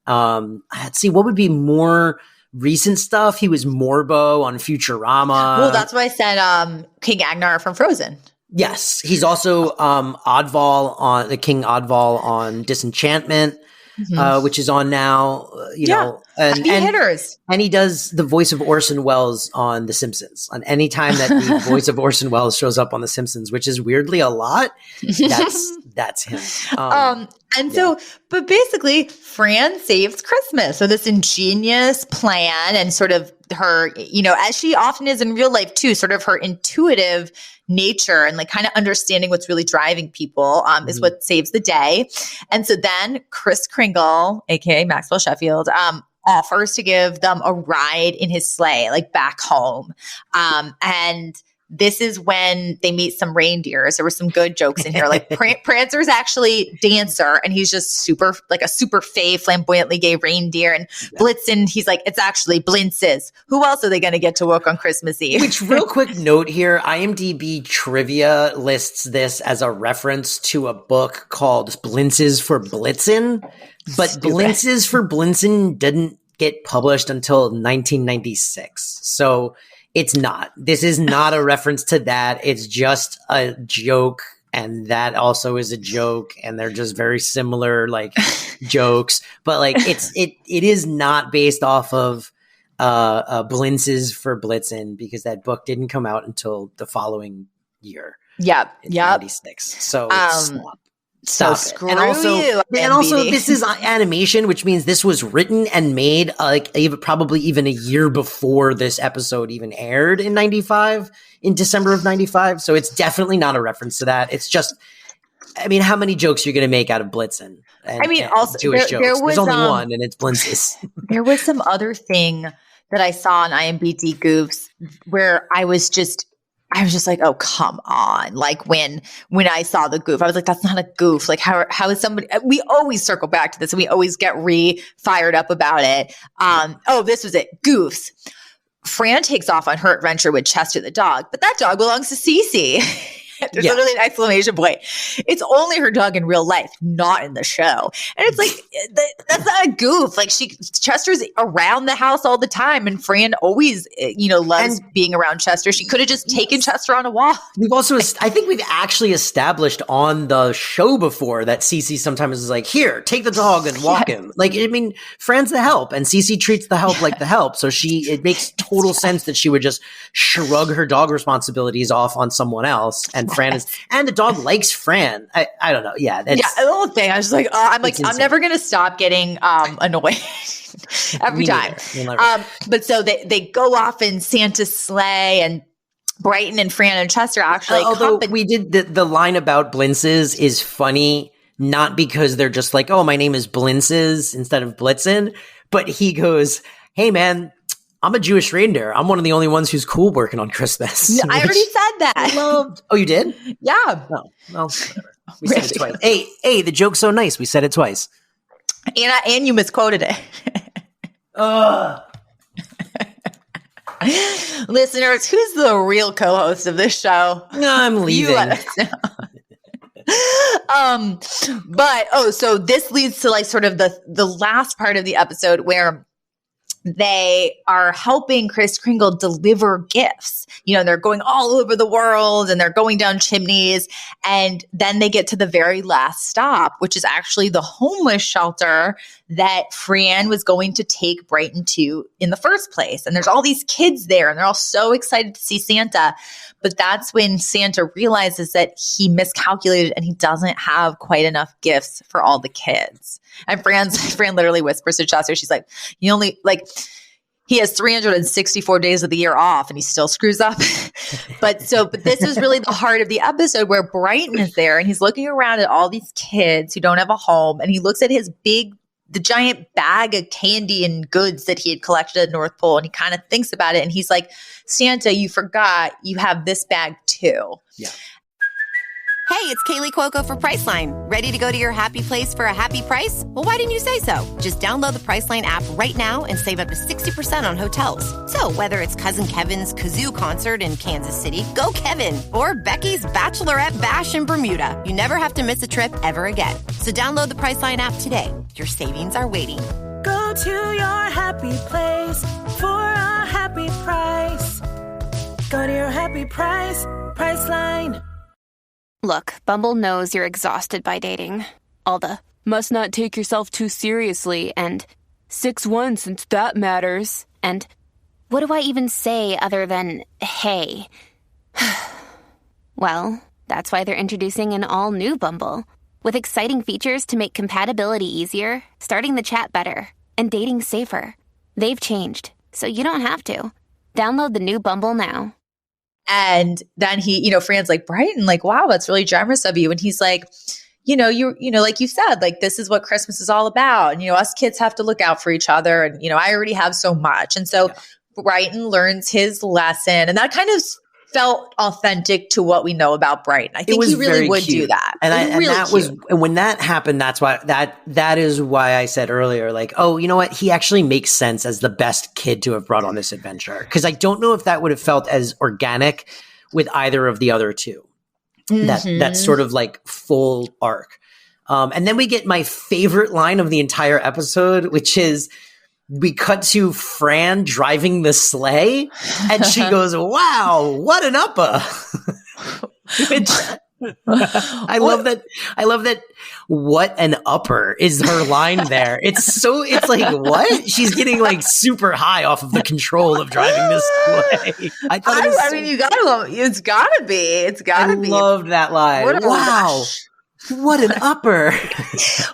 Let's see, what would be more recent stuff? He was Morbo on Futurama. Well, that's why I said King Agnar from Frozen. Yes, he's also Oddval on the King Oddval on Disenchantment, which is on now. You know, and hitters. And he does the voice of Orson Welles on The Simpsons. On any time that the voice of Orson Welles shows up on The Simpsons, which is weirdly a lot, that's him. So, but basically, Fran saves Christmas. So this ingenious plan and sort of her, you know, as she often is in real life too, sort of her intuitive nature and like kind of understanding what's really driving people is what saves the day. And so then Kris Kringle, aka Maxwell Sheffield, offers to give them a ride in his sleigh, like back home. And this is when they meet some reindeers. There were some good jokes in here. Like Prancer's actually dancer, and he's just super, like a super fey, flamboyantly gay reindeer. And Blitzen, he's like, it's actually Blintzes. Who else are they going to get to work on Christmas Eve? Which, real quick note here, IMDb trivia lists this as a reference to a book called Blintzes for Blitzen. But Blintzes for Blitzen didn't get published until 1996. So it's not. This is not a reference to that. It's just a joke, and that also is a joke, and they're just very similar, like jokes. But like, it is not based off of Blintzes for Blitzen, because that book didn't come out until the following year. Yep. 96. So So screw you. And also, this is animation, which means this was written and made probably even a year before this episode even aired in 95, in December of 95. So it's definitely not a reference to that. It's just, I mean, how many jokes are you going to make out of Blitzen? Also Jewish jokes. There's only one, and it's Blintzes. There was some other thing that I saw on IMDb Goofs where I was just I was just like, oh, come on. Like when I saw the goof, I was like, that's not a goof. Like how is somebody, we always circle back to this and we always get fired up about it. Oh, this was it. Goofs. Fran takes off on her adventure with Chester the dog, but that dog belongs to Cece. There's literally an exclamation point. It's only her dog in real life, not in the show. And it's like, that's not a goof. Like Chester's around the house all the time. And Fran always, loves being around Chester. She could have just taken Chester on a walk. We've also, I think we've actually established on the show before that Cece sometimes is like, here, take the dog and walk him. Like, I mean, Fran's the help and Cece treats the help like the help. So it makes total sense that she would just shrug her dog responsibilities off on someone else. And Fran and the dog likes Fran. I don't know. Yeah. The whole thing. I was like, I'm never going to stop getting annoyed every time. But so they go off in Santa's sleigh and Brighton and Fran and Chester actually. Although we did the line about Blintzes is funny, not because they're just like, oh, my name is Blintzes instead of Blitzen, but he goes, hey man, I'm a Jewish reindeer. I'm one of the only ones who's cool working on Christmas. I already said that. Oh, you did? Yeah. Oh, well, whatever. We said it twice. Hey, the joke's so nice. We said it twice. And you misquoted it. Listeners, who's the real co-host of this show? No, I'm leaving. You let us know. So this leads to like sort of the last part of the episode where they are helping Kris Kringle deliver gifts. They're going all over the world and they're going down chimneys. And then they get to the very last stop, which is actually the homeless shelter that Fran was going to take Brighton to in the first place. And there's all these kids there and they're all so excited to see Santa. But that's when Santa realizes that he miscalculated and he doesn't have quite enough gifts for all the kids. And Fran literally whispers to Chester, she's like, he has 364 days of the year off and he still screws up. But this is really the heart of the episode where Brighton is there and he's looking around at all these kids who don't have a home. And he looks at the giant bag of candy and goods that he had collected at North Pole. And he kind of thinks about it and he's like, Santa, you forgot you have this bag too. Yeah. Hey, it's Kaylee Cuoco for Priceline. Ready to go to your happy place for a happy price? Well, why didn't you say so? Just download the Priceline app right now and save up to 60% on hotels. So whether it's Cousin Kevin's Kazoo Concert in Kansas City, go Kevin, or Becky's Bachelorette Bash in Bermuda, you never have to miss a trip ever again. So download the Priceline app today. Your savings are waiting. Go to your happy place for a happy price. Go to your happy price, Priceline. Look, Bumble knows you're exhausted by dating. All the, must not take yourself too seriously, and 6'1" since that matters, and what do I even say other than, hey? Well, that's why they're introducing an all-new Bumble, with exciting features to make compatibility easier, starting the chat better, and dating safer. They've changed, so you don't have to. Download the new Bumble now. And then he, Fran's like, Brighton, like, wow, that's really generous of you. And he's like, like you said, like, this is what Christmas is all about. And, us kids have to look out for each other. And, I already have so much. And so Brighton learns his lesson. And that kind of felt authentic to what we know about Brighton. I think he really would do that. And when that happened, that's why that is why I said earlier, like, oh, you know what? He actually makes sense as the best kid to have brought on this adventure. Cause I don't know if that would have felt as organic with either of the other two. Mm-hmm. That sort of like full arc. And then we get my favorite line of the entire episode, which is, we cut to Fran driving the sleigh and she goes, wow, what an upper. I love that. What an upper is her line there. It's like, what? She's getting like super high off of the control of driving this sleigh. It's gotta be. I loved that line. Wow. What an upper.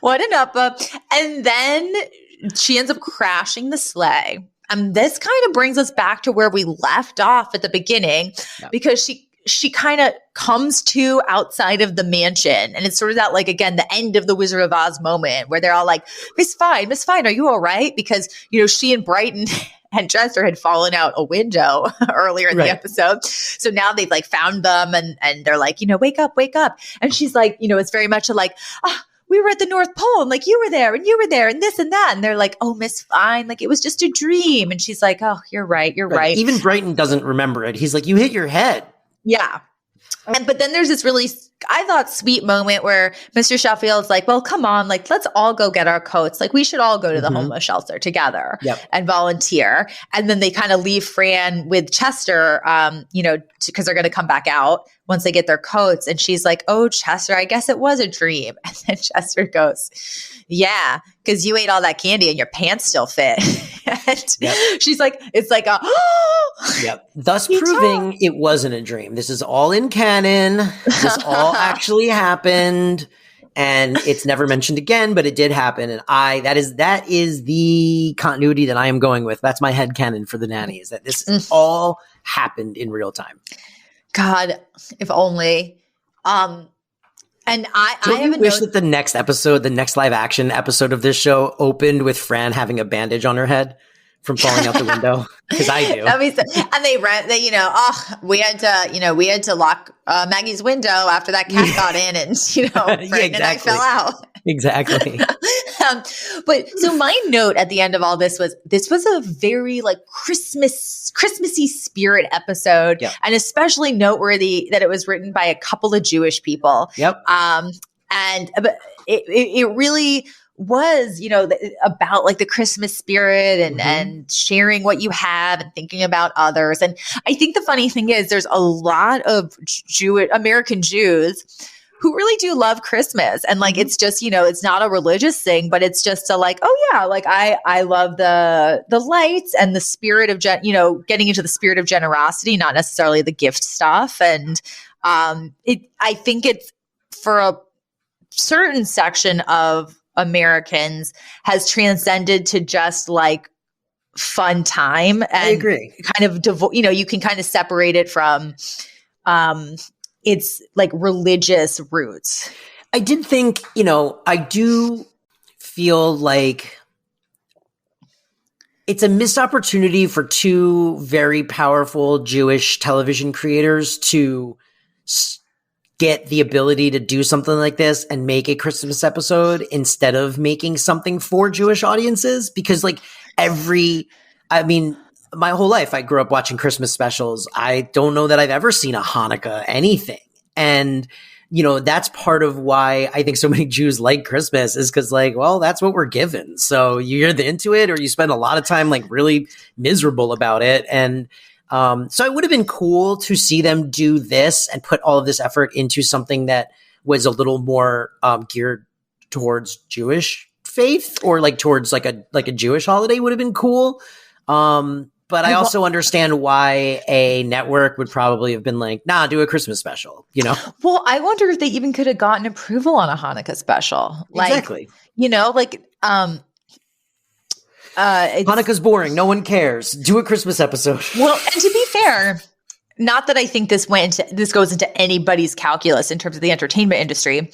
What an upper. And then she ends up crashing the sleigh. And this kind of brings us back to where we left off at the beginning, because she kind of comes to outside of the mansion. And it's sort of that, like, again, the end of the Wizard of Oz moment where they're all like, Miss Fine, are you all right? Because, she and Brighton and Chester had fallen out a window earlier in the episode. So now they've like found them and they're like, wake up, wake up. And she's like, it's very much like, we were at the North Pole and like you were there and this and that. And they're like, oh, Miss Fine, like it was just a dream. And she's like, oh, you're right. Even Brighton doesn't remember it. He's like, you hit your head. Yeah. But then there's this really, I thought, sweet moment where Mr. Sheffield's like, well, come on, like, let's all go get our coats. Like, we should all go to the homeless shelter together and volunteer. And then they kind of leave Fran with Chester, because they're going to come back out once they get their coats. And she's like, oh, Chester, I guess it was a dream. And then Chester goes, yeah, because you ate all that candy and your pants still fit. And she's like, it's like a, thus proving it wasn't a dream. This is all in canon. This all actually happened, and it's never mentioned again, but it did happen. And that is the continuity that I am going with. That's my headcanon for the Nanny, is that this all happened in real time. God, if only. And I wish that the next episode, the next live action episode of this show, opened with Fran having a bandage on her head from falling out the window, because I do. And we had to lock Maggie's window after that cat got in, and Fran and I fell out. Exactly. But so my note at the end of all this was a very like Christmassy spirit episode, and especially noteworthy that it was written by a couple of Jewish people. Yep. But it really was, about like the Christmas spirit and sharing what you have and thinking about others. And I think the funny thing is there's a lot of American Jews who really do love Christmas. And like, it's just, it's not a religious thing, but it's just a like, oh yeah, like I love the lights and the spirit of, getting into the spirit of generosity, not necessarily the gift stuff. And I think it's for a certain section of Americans has transcended to just like fun time. And I agree. Kind of, you can kind of separate it from, it's like religious roots. I did think, I do feel like it's a missed opportunity for two very powerful Jewish television creators to get the ability to do something like this and make a Christmas episode instead of making something for Jewish audiences. Because my whole life, I grew up watching Christmas specials. I don't know that I've ever seen a Hanukkah anything. And, that's part of why I think so many Jews like Christmas is because that's what we're given. So you're either into it or you spend a lot of time like really miserable about it. And so it would have been cool to see them do this and put all of this effort into something that was a little more geared towards Jewish faith or like towards like a Jewish holiday would have been cool. But I also understand why a network would probably have been like, nah, do a Christmas special, Well, I wonder if they even could have gotten approval on a Hanukkah special. Exactly. Hanukkah's boring. No one cares. Do a Christmas episode. Well, and to be fair, not that I think this goes into anybody's calculus in terms of the entertainment industry.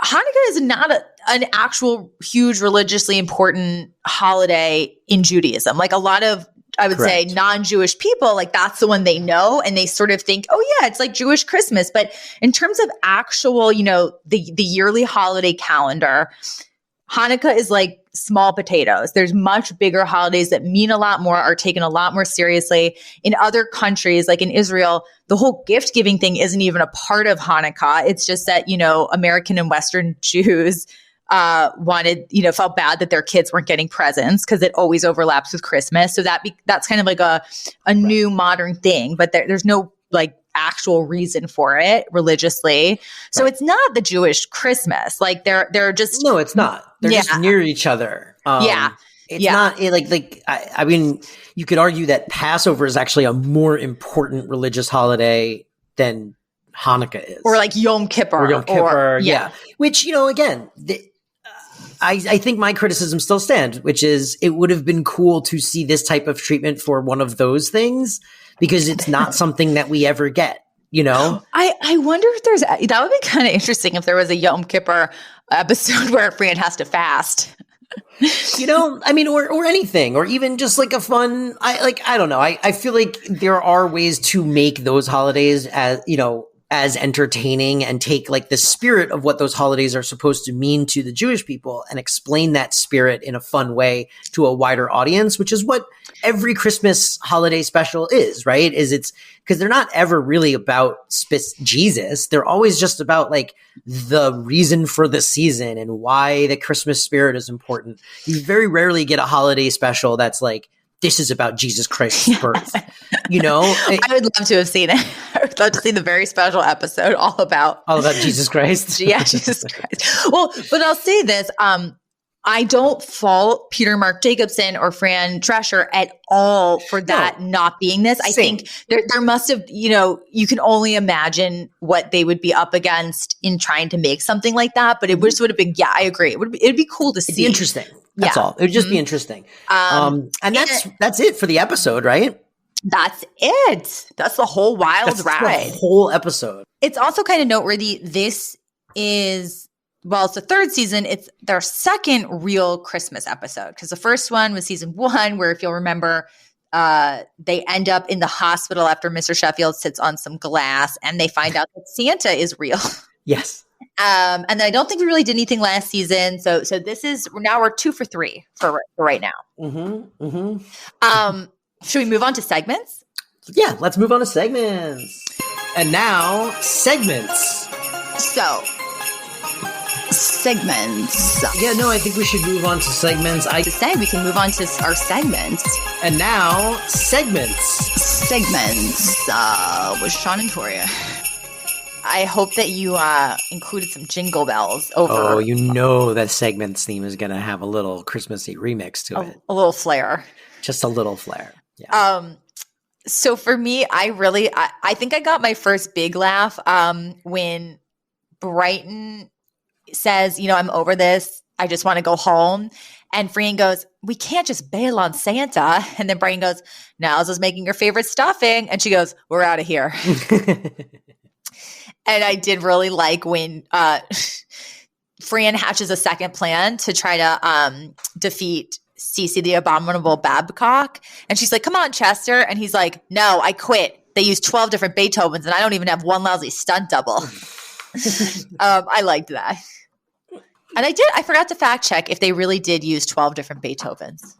Hanukkah is not an actual huge religiously important holiday in Judaism. Like a lot of, I would say, non-Jewish people, like that's the one they know. And they sort of think, oh yeah, it's like Jewish Christmas. But in terms of actual, the yearly holiday calendar, Hanukkah is like small potatoes. There's much bigger holidays that mean a lot more, are taken a lot more seriously. In other countries, like in Israel, the whole gift giving thing isn't even a part of Hanukkah. It's just that, American and Western Jews felt bad that their kids weren't getting presents because it always overlaps with Christmas. So that's kind of like a new modern thing, but there's no like actual reason for it religiously. So it's not the Jewish Christmas. Like they're just no, it's not. They're just near each other. It's not I mean, you could argue that Passover is actually a more important religious holiday than Hanukkah is, or like Yom Kippur, yeah. Which again, I think my criticism still stands, which is it would have been cool to see this type of treatment for one of those things because it's not something that we ever get. I wonder if that would be kind of interesting if there was a Yom Kippur episode where Fran has to fast. I mean, or anything, or even just like a fun, I don't know. I feel like there are ways to make those holidays as entertaining and take like the spirit of what those holidays are supposed to mean to the Jewish people and explain that spirit in a fun way to a wider audience, which is what every Christmas holiday special is, right? It's because they're not ever really about Jesus. They're always just about like the reason for the season and why the Christmas spirit is important. You very rarely get a holiday special that's like, this is about Jesus Christ's birth. I would love to have seen it. I would love to see the very special episode all about Jesus Christ. Yeah, Jesus Christ. Well, but I'll say this. I don't fault Peter Mark Jacobson or Fran Drescher at all for that not being this. I think there must have, you can only imagine what they would be up against in trying to make something like that. But it would have been, I agree. It'd be cool to see. It'd be interesting. That's all. It would just be interesting. And that's it for the episode, right? That's it. That's the whole wild ride. The whole episode. It's also kind of noteworthy. This is, it's the third season. It's their second real Christmas episode because the first one was season 1, where if you'll remember, they end up in the hospital after Mr. Sheffield sits on some glass and they find out that Santa is real. Yes. And then I don't think we really did anything last season. So this is, now we're 2 for 3 for right now. Mm-hmm. Mm-hmm. Should we move on to segments? Yeah, let's move on to segments. And now, segments. So, segments. Yeah, no, I think we should move on to segments. I say we can move on to our segments. And now, segments. Segments with Sean and Toria. I hope that you included some jingle bells over. Oh, that segments theme is going to have a little Christmassy remix to it. A little flair. Just a little flair. Yeah. So for me, I think I got my first big laugh when Brighton says, I'm over this. I just want to go home. And Fran goes, we can't just bail on Santa. And then Brighton goes, Niles is making your favorite stuffing. And she goes, we're out of here. And I did really like when Fran hatches a second plan to try to defeat Cece the Abominable Babcock. And she's like, come on, Chester. And he's like, no, I quit. They use 12 different Beethovens and I don't even have one lousy stunt double. I liked that. And I forgot to fact check if they really did use 12 different Beethovens.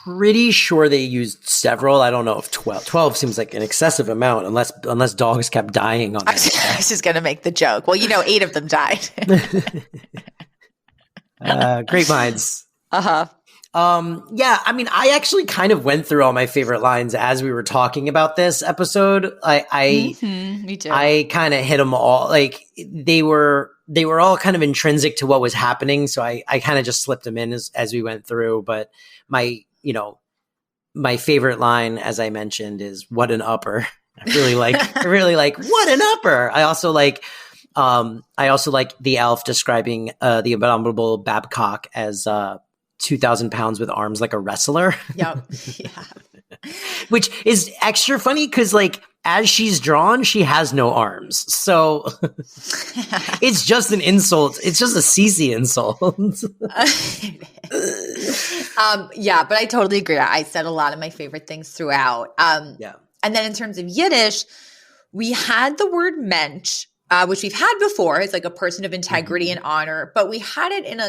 Pretty sure they used several. I don't know if 12. 12 seems like an excessive amount unless dogs kept dying on it. I was just going to make the joke. Well, 8 of them died. Great minds. Uh-huh. Yeah, I mean, I actually kind of went through all my favorite lines as we were talking about this episode. Me too. I kind of hit them all. Like they were all kind of intrinsic to what was happening. So I kind of just slipped them in as we went through. But my favorite line, as I mentioned, is "What an upper." I really like "What an upper." I also like the elf describing the abominable Babcock as 2,000 pounds with arms like a wrestler. Yep. Yeah. Which is extra funny because, like, as she's drawn, she has no arms. So it's just an insult. It's just a Cece insult. Yeah, but I totally agree. I said a lot of my favorite things throughout. Yeah. And then in terms of Yiddish, we had the word mensch, which we've had before. It's like a person of integrity and honor, but we had it in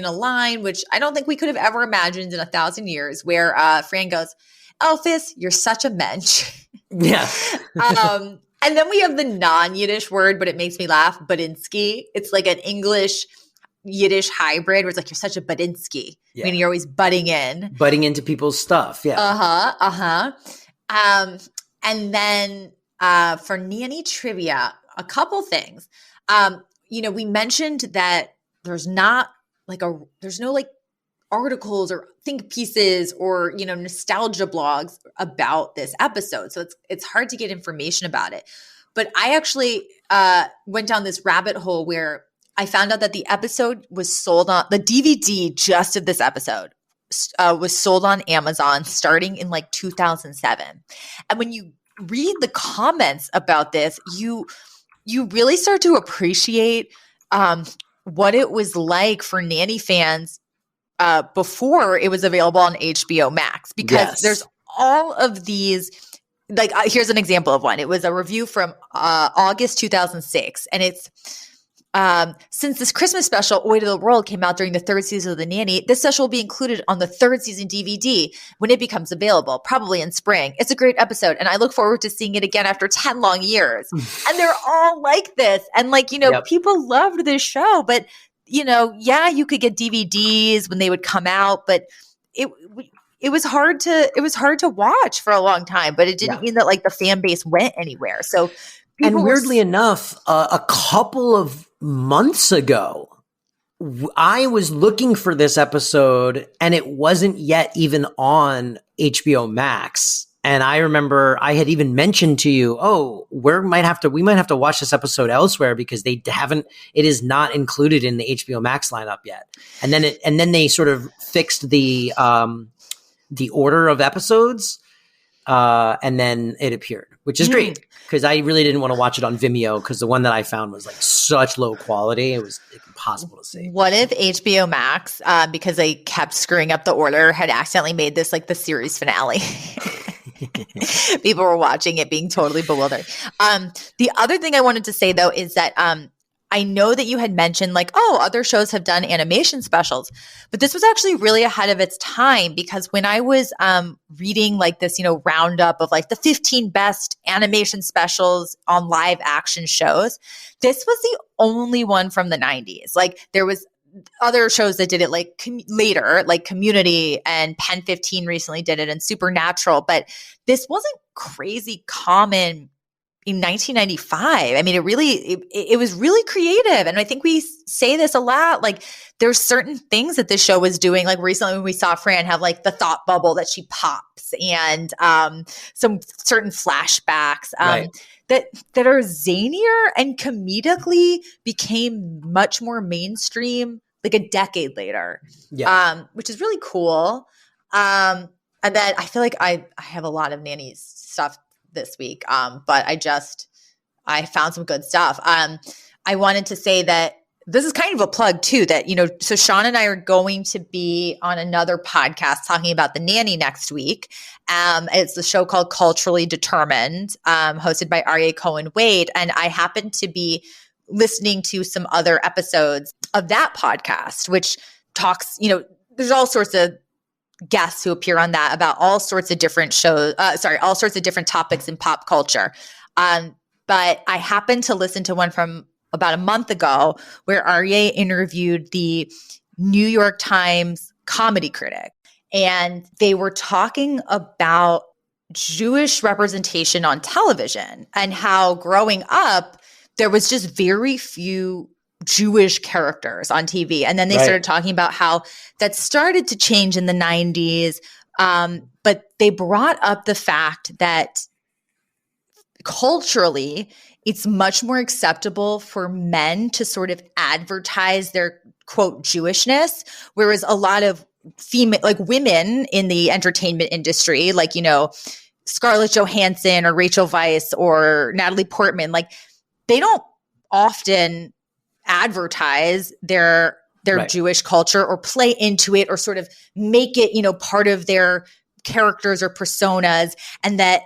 a line, which I don't think we could have ever imagined in 1,000 years, where Fran goes, Elvis, you're such a mensch. Yeah. And then we have the non-Yiddish word, but it makes me laugh, Badinsky. It's like an English Yiddish hybrid where it's like, you're such a Badinsky, meaning you're always butting into people's stuff. Yeah. And then for Nanny trivia, a couple things. We mentioned that there's no articles or think pieces or, nostalgia blogs about this episode. So it's hard to get information about it. But I actually went down this rabbit hole where I found out that the episode was sold on the DVD just of this episode was sold on Amazon starting in like 2007. And when you read the comments about this, you really start to appreciate what it was like for Nanny fans before it was available on HBO Max, because there's all of these. Like, here's an example of one. It was a review from August 2006, and it's since this Christmas special, Oi to the World, came out during the third season of The Nanny, this special will be included on the third season DVD when it becomes available, probably in spring. It's a great episode, and I look forward to seeing it again after 10 long years. And they're all like this. And like, you know, people loved this show, but you know, you could get DVDs when they would come out, but it was hard to watch for a long time, but it didn't mean that like the fan base went anywhere. So and weirdly enough, a couple of months ago, I was looking for this episode and it wasn't yet even on HBO Max. And I remember I had even mentioned to you, we might have to watch this episode elsewhere because it is not included in the HBO Max lineup yet. And then they sort of fixed the order of episodes, and then it appeared, which is great because I really didn't want to watch it on Vimeo because the one that I found was like such low quality. It was impossible to see. What if HBO Max, because they kept screwing up the order, had accidentally made this like the series finale? People were watching it being totally bewildered. The other thing I wanted to say though is that I know that you had mentioned like, other shows have done animation specials, but this was actually really ahead of its time, because when I was reading like this, roundup of like the 15 best animation specials on live action shows, this was the only one from the 90s. Like there was other shows that did it like later, like Community and Pen 15 recently did it, and Supernatural, but this wasn't crazy common in 1995. I mean, it was really creative. And I think we say this a lot, like there's certain things that this show was doing. Like recently when we saw Fran have like the thought bubble that she pops, and some certain flashbacks that are zanier and comedically became much more mainstream like a decade later, which is really cool. And then I feel like I have a lot of Nanny stuff this week. But I found some good stuff. I wanted to say that this is kind of a plug too, that, so Sean and I are going to be on another podcast talking about The Nanny next week. It's a show called Culturally Determined, hosted by Aryeh Cohen-Wade. And I happen to be listening to some other episodes of that podcast, which talks, there's all sorts of guests who appear on that about all sorts of different shows, all sorts of different topics in pop culture. But I happened to listen to one from about a month ago where Aryeh interviewed the New York Times comedy critic. And they were talking about Jewish representation on television and how growing up, there was just very few Jewish characters on TV. And then they started talking about how that started to change in the 90s. But they brought up the fact that culturally, it's much more acceptable for men to sort of advertise their quote Jewishness, whereas a lot of female, like women in the entertainment industry, like, Scarlett Johansson or Rachel Weisz or Natalie Portman, like they don't often advertise their Jewish culture or play into it or sort of make it, part of their characters or personas. And that,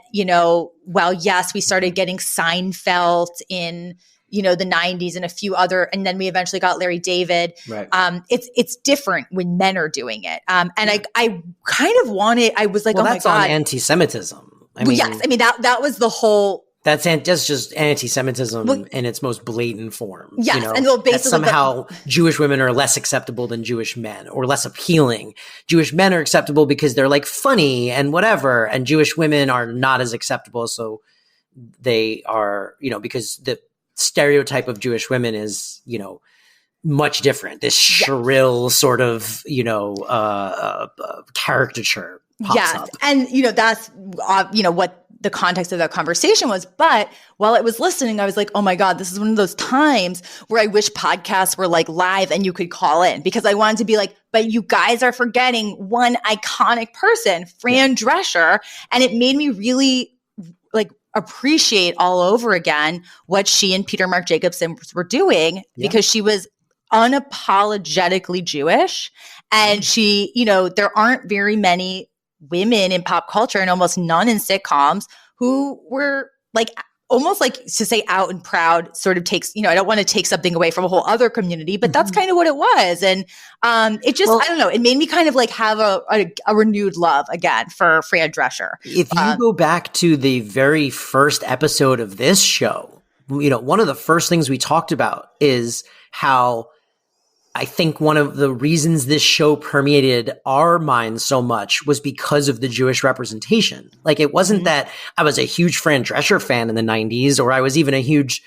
while yes, we started getting Seinfeld in, the 90s and a few other, and then we eventually got Larry David. Right. It's different when men are doing it. And I kind of wanted, I was like, that's on anti-Semitism. Yes. I mean, that was the whole. That's just anti-Semitism in its most blatant form. Yes, and basically that somehow Jewish women are less acceptable than Jewish men, or less appealing. Jewish men are acceptable because they're like funny and whatever, and Jewish women are not as acceptable. So they are, because the stereotype of Jewish women is, much different. This shrill sort of, caricature pops up. And that's what the context of that conversation was. But while I was listening, I was like, oh my God, this is one of those times where I wish podcasts were like live and you could call in, because I wanted to be like, but you guys are forgetting one iconic person, Fran Drescher. And it made me really like appreciate all over again what she and Peter Mark Jacobson were doing, because she was unapologetically Jewish. And she, there aren't very many women in pop culture and almost none in sitcoms who were like, almost like to say out and proud sort of takes, I don't want to take something away from a whole other community, but that's kind of what it was. And it just, I don't know, it made me kind of like have a renewed love again for Fran Drescher. If you go back to the very first episode of this show, one of the first things we talked about is how I think one of the reasons this show permeated our minds so much was because of the Jewish representation. Like, it wasn't that I was a huge Fran Drescher fan in the 90s, or I was even a huge,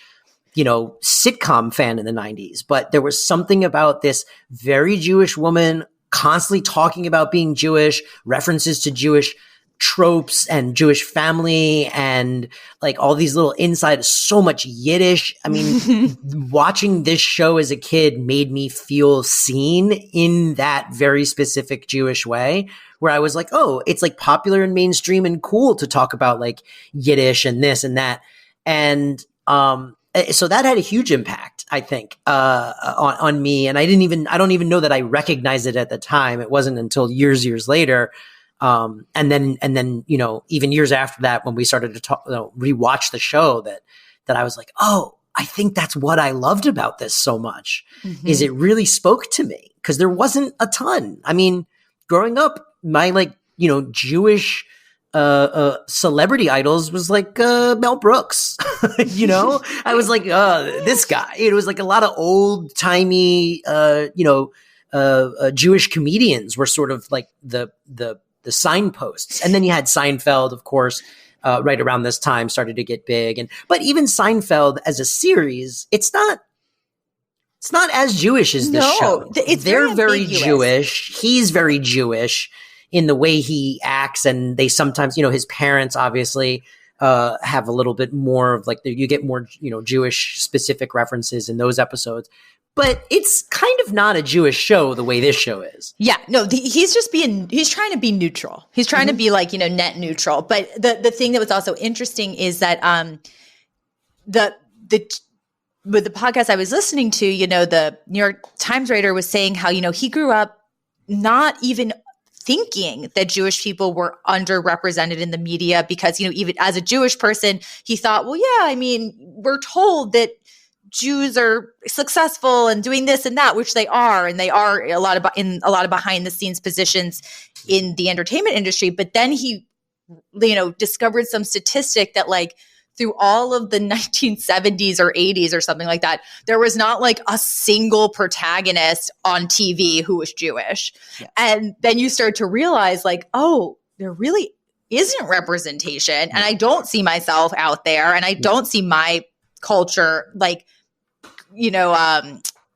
sitcom fan in the 90s, but there was something about this very Jewish woman constantly talking about being Jewish, references to Jewish tropes and Jewish family and like all these little inside, so much Yiddish. I mean, watching this show as a kid made me feel seen in that very specific Jewish way, where I was like, oh, it's like popular and mainstream and cool to talk about like Yiddish and this and that. And so that had a huge impact, I think, on me. And I don't even know that I recognized it at the time. It wasn't until years later. And then, even years after that, when we started to rewatch the show, that I was like, oh, I think that's what I loved about this so much, is it really spoke to me, because there wasn't a ton. I mean, growing up, my Jewish celebrity idols was like Mel Brooks. I was like, this guy. It was like a lot of old timey, Jewish comedians were sort of like the signposts. And then you had Seinfeld, of course, right around this time started to get big. But even Seinfeld as a series, it's not as Jewish as this show. They're very Jewish. He's very Jewish in the way he acts. And they sometimes, his parents obviously have a little bit more of like, you get more, Jewish specific references in those episodes. But it's kind of not a Jewish show the way this show is. Yeah, no, he's trying to be neutral. He's trying to be like, net neutral. But the thing that was also interesting is that with the podcast I was listening to, the New York Times writer was saying how, he grew up not even thinking that Jewish people were underrepresented in the media because, even as a Jewish person, he thought, well, yeah, I mean, we're told that Jews are successful and doing this and that, which they are, and they are in a lot of behind the scenes positions in the entertainment industry. But then he, discovered some statistic that like through all of the 1970s or 80s or something like that, there was not like a single protagonist on TV who was Jewish. Yeah. And then you start to realize like, oh, there really isn't representation. And I don't see myself out there, and I don't see my culture like,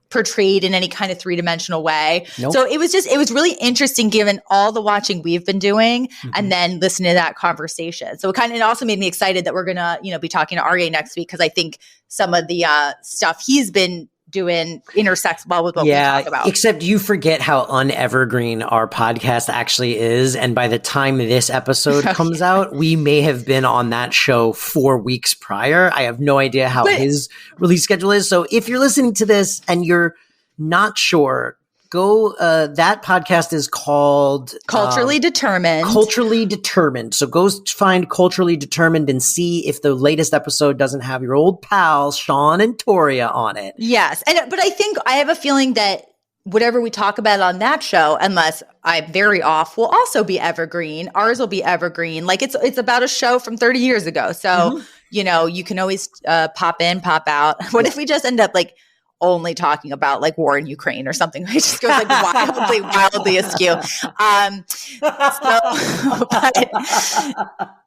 portrayed in any kind of three-dimensional way. Nope. So it was really interesting given all the watching we've been doing and then listening to that conversation. So it also made me excited that we're going to, be talking to Aryeh next week, because I think some of the stuff he's been doing intersects well with what we talk about. Except you forget how unevergreen our podcast actually is. And by the time this episode comes out, we may have been on that show 4 weeks prior. I have no idea how his release schedule is. So if you're listening to this and you're not sure, go, that podcast is called Culturally Determined. Culturally Determined. So go find Culturally Determined and see if the latest episode doesn't have your old pals, Sean and Toria, on it. Yes. But I have a feeling that whatever we talk about on that show, unless I'm very off, will also be evergreen. Ours will be evergreen. Like it's about a show from 30 years ago. So, you can always pop in, pop out. What if we just end up like only talking about like war in Ukraine or something? It just goes like wildly askew. And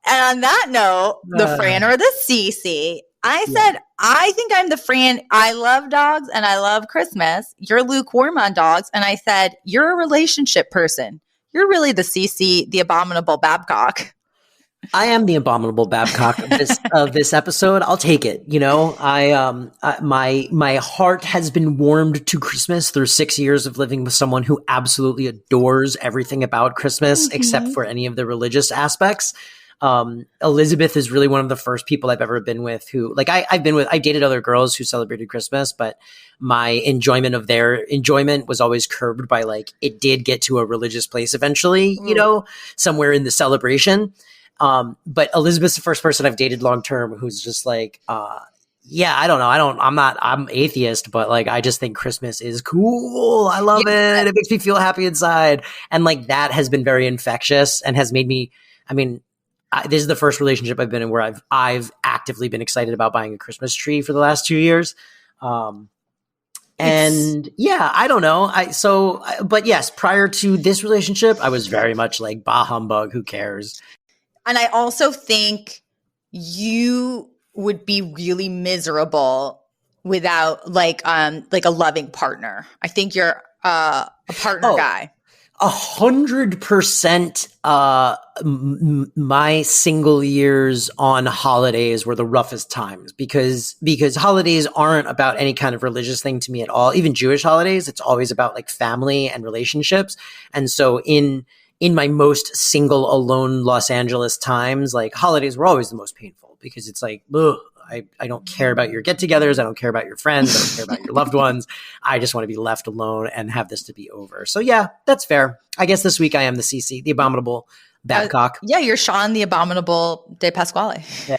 on that note, the Fran or the Cece, I said, I think I'm the Fran. I love dogs and I love Christmas. You're lukewarm on dogs. And I said, you're a relationship person. You're really the Cece, the abominable Babcock. I am the abominable Babcock of this episode. I'll take it. My heart has been warmed to Christmas through 6 years of living with someone who absolutely adores everything about Christmas, except for any of the religious aspects. Elizabeth is really one of the first people I've ever been with who, like, I dated other girls who celebrated Christmas, but my enjoyment of their enjoyment was always curbed by, like, it did get to a religious place eventually, you know, somewhere in the celebration. But Elizabeth's the first person I've dated long term who's just like, yeah, I don't know. I'm atheist, but like, I just think Christmas is cool. I love it. It makes me feel happy inside. And like, that has been very infectious and has made me, I mean, this is the first relationship I've been in where I've actively been excited about buying a Christmas tree for the last 2 years. And yeah, I don't know. But yes, prior to this relationship, I was very much like, bah humbug, who cares? And I also think you would be really miserable without like a loving partner. I think you're a partner guy. 100%. My single years on holidays were the roughest times because holidays aren't about any kind of religious thing to me at all. Even Jewish holidays, it's always about like family and relationships. And so in my most single, alone Los Angeles times, like holidays were always the most painful because it's like, ugh, I don't care about your get-togethers. I don't care about your friends. I don't care about your loved ones. I just want to be left alone and have this to be over. So yeah, that's fair. I guess this week I am the CC, the abominable Babcock. Yeah, you're Sean, the abominable De Pasquale. Yeah.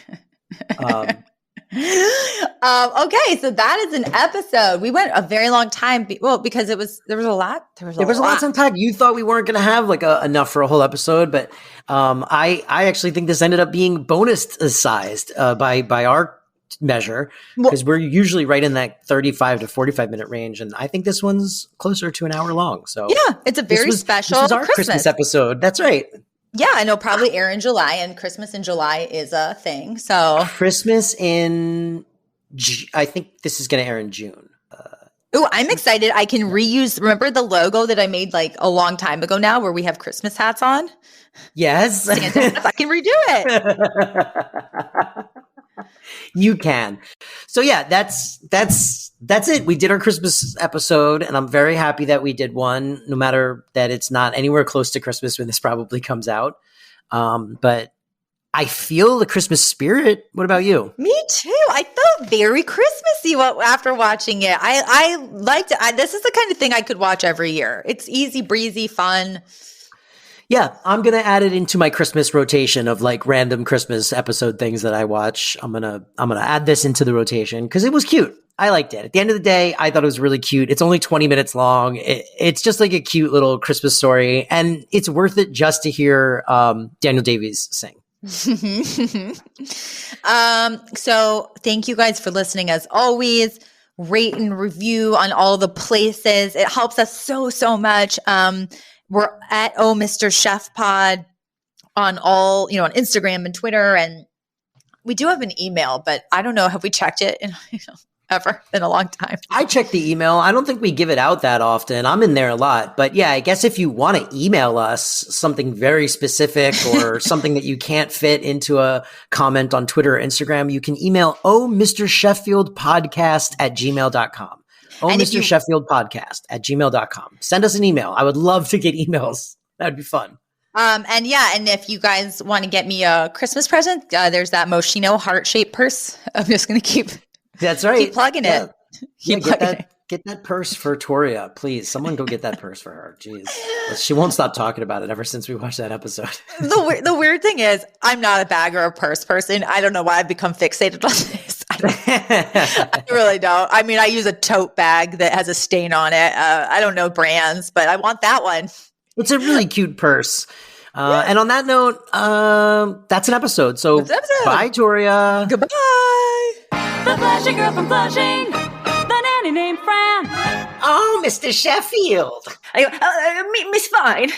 Okay, so that is an episode. We went a very long time. Because there was a lot. There was a lot to unpack. You thought we weren't going to have like enough for a whole episode, but I actually think this ended up being bonus sized by our measure because we're usually right in that 35 to 45 minute range, and I think this one's closer to an hour long. So yeah, it's a very special. This was our Christmas episode. That's right. Yeah, I know. Probably air in July, and Christmas in July is a thing. So Christmas I think this is going to air in June. Oh, I'm excited. I can reuse. Remember the logo that I made like a long time ago now, where we have Christmas hats on? Yes, Santa hats. I can redo it. You can. So yeah, that's it. We did our Christmas episode, and I'm very happy that we did one, no matter that it's not anywhere close to Christmas when this probably comes out. But I feel the Christmas spirit. What about you? Me too. I felt very Christmassy after watching it. I liked it. This is the kind of thing I could watch every year. It's easy breezy, fun. Yeah, I'm going to add it into my Christmas rotation of like random Christmas episode things that I watch. I'm going to add this into the rotation because it was cute. I liked it. At the end of the day, I thought it was really cute. It's only 20 minutes long. It's just like a cute little Christmas story, and it's worth it just to hear Daniel Davies sing. So thank you guys for listening. As always, rate and review on all the places. It helps us so much. We're at Mr. Chef Pod on all, on Instagram and Twitter. And we do have an email, but I don't know. Have we checked it ever in a long time? I check the email. I don't think we give it out that often. I'm in there a lot. But yeah, I guess if you want to email us something very specific or something that you can't fit into a comment on Twitter or Instagram, you can email mrsheffieldpodcast@gmail.com. Mr. Sheffield Podcast @gmail.com. Send us an email. I would love to get emails. That'd be fun. And if you guys want to get me a Christmas present, there's that Moschino heart-shaped purse. I'm just going to keep plugging it. Get that purse for Toria, please. Someone go get that purse for her. Jeez. She won't stop talking about it ever since we watched that episode. The weird thing is I'm not a bag or a purse person. I don't know why I've become fixated on this. I really don't. I mean, I use a tote bag that has a stain on it. I don't know brands, but I want that one. It's a really cute purse. And on that note, that's an episode. So bye, Toria. Goodbye. The Flushing Girl from Flushing, the nanny named Fran. Oh, Mr. Sheffield. Miss Fine.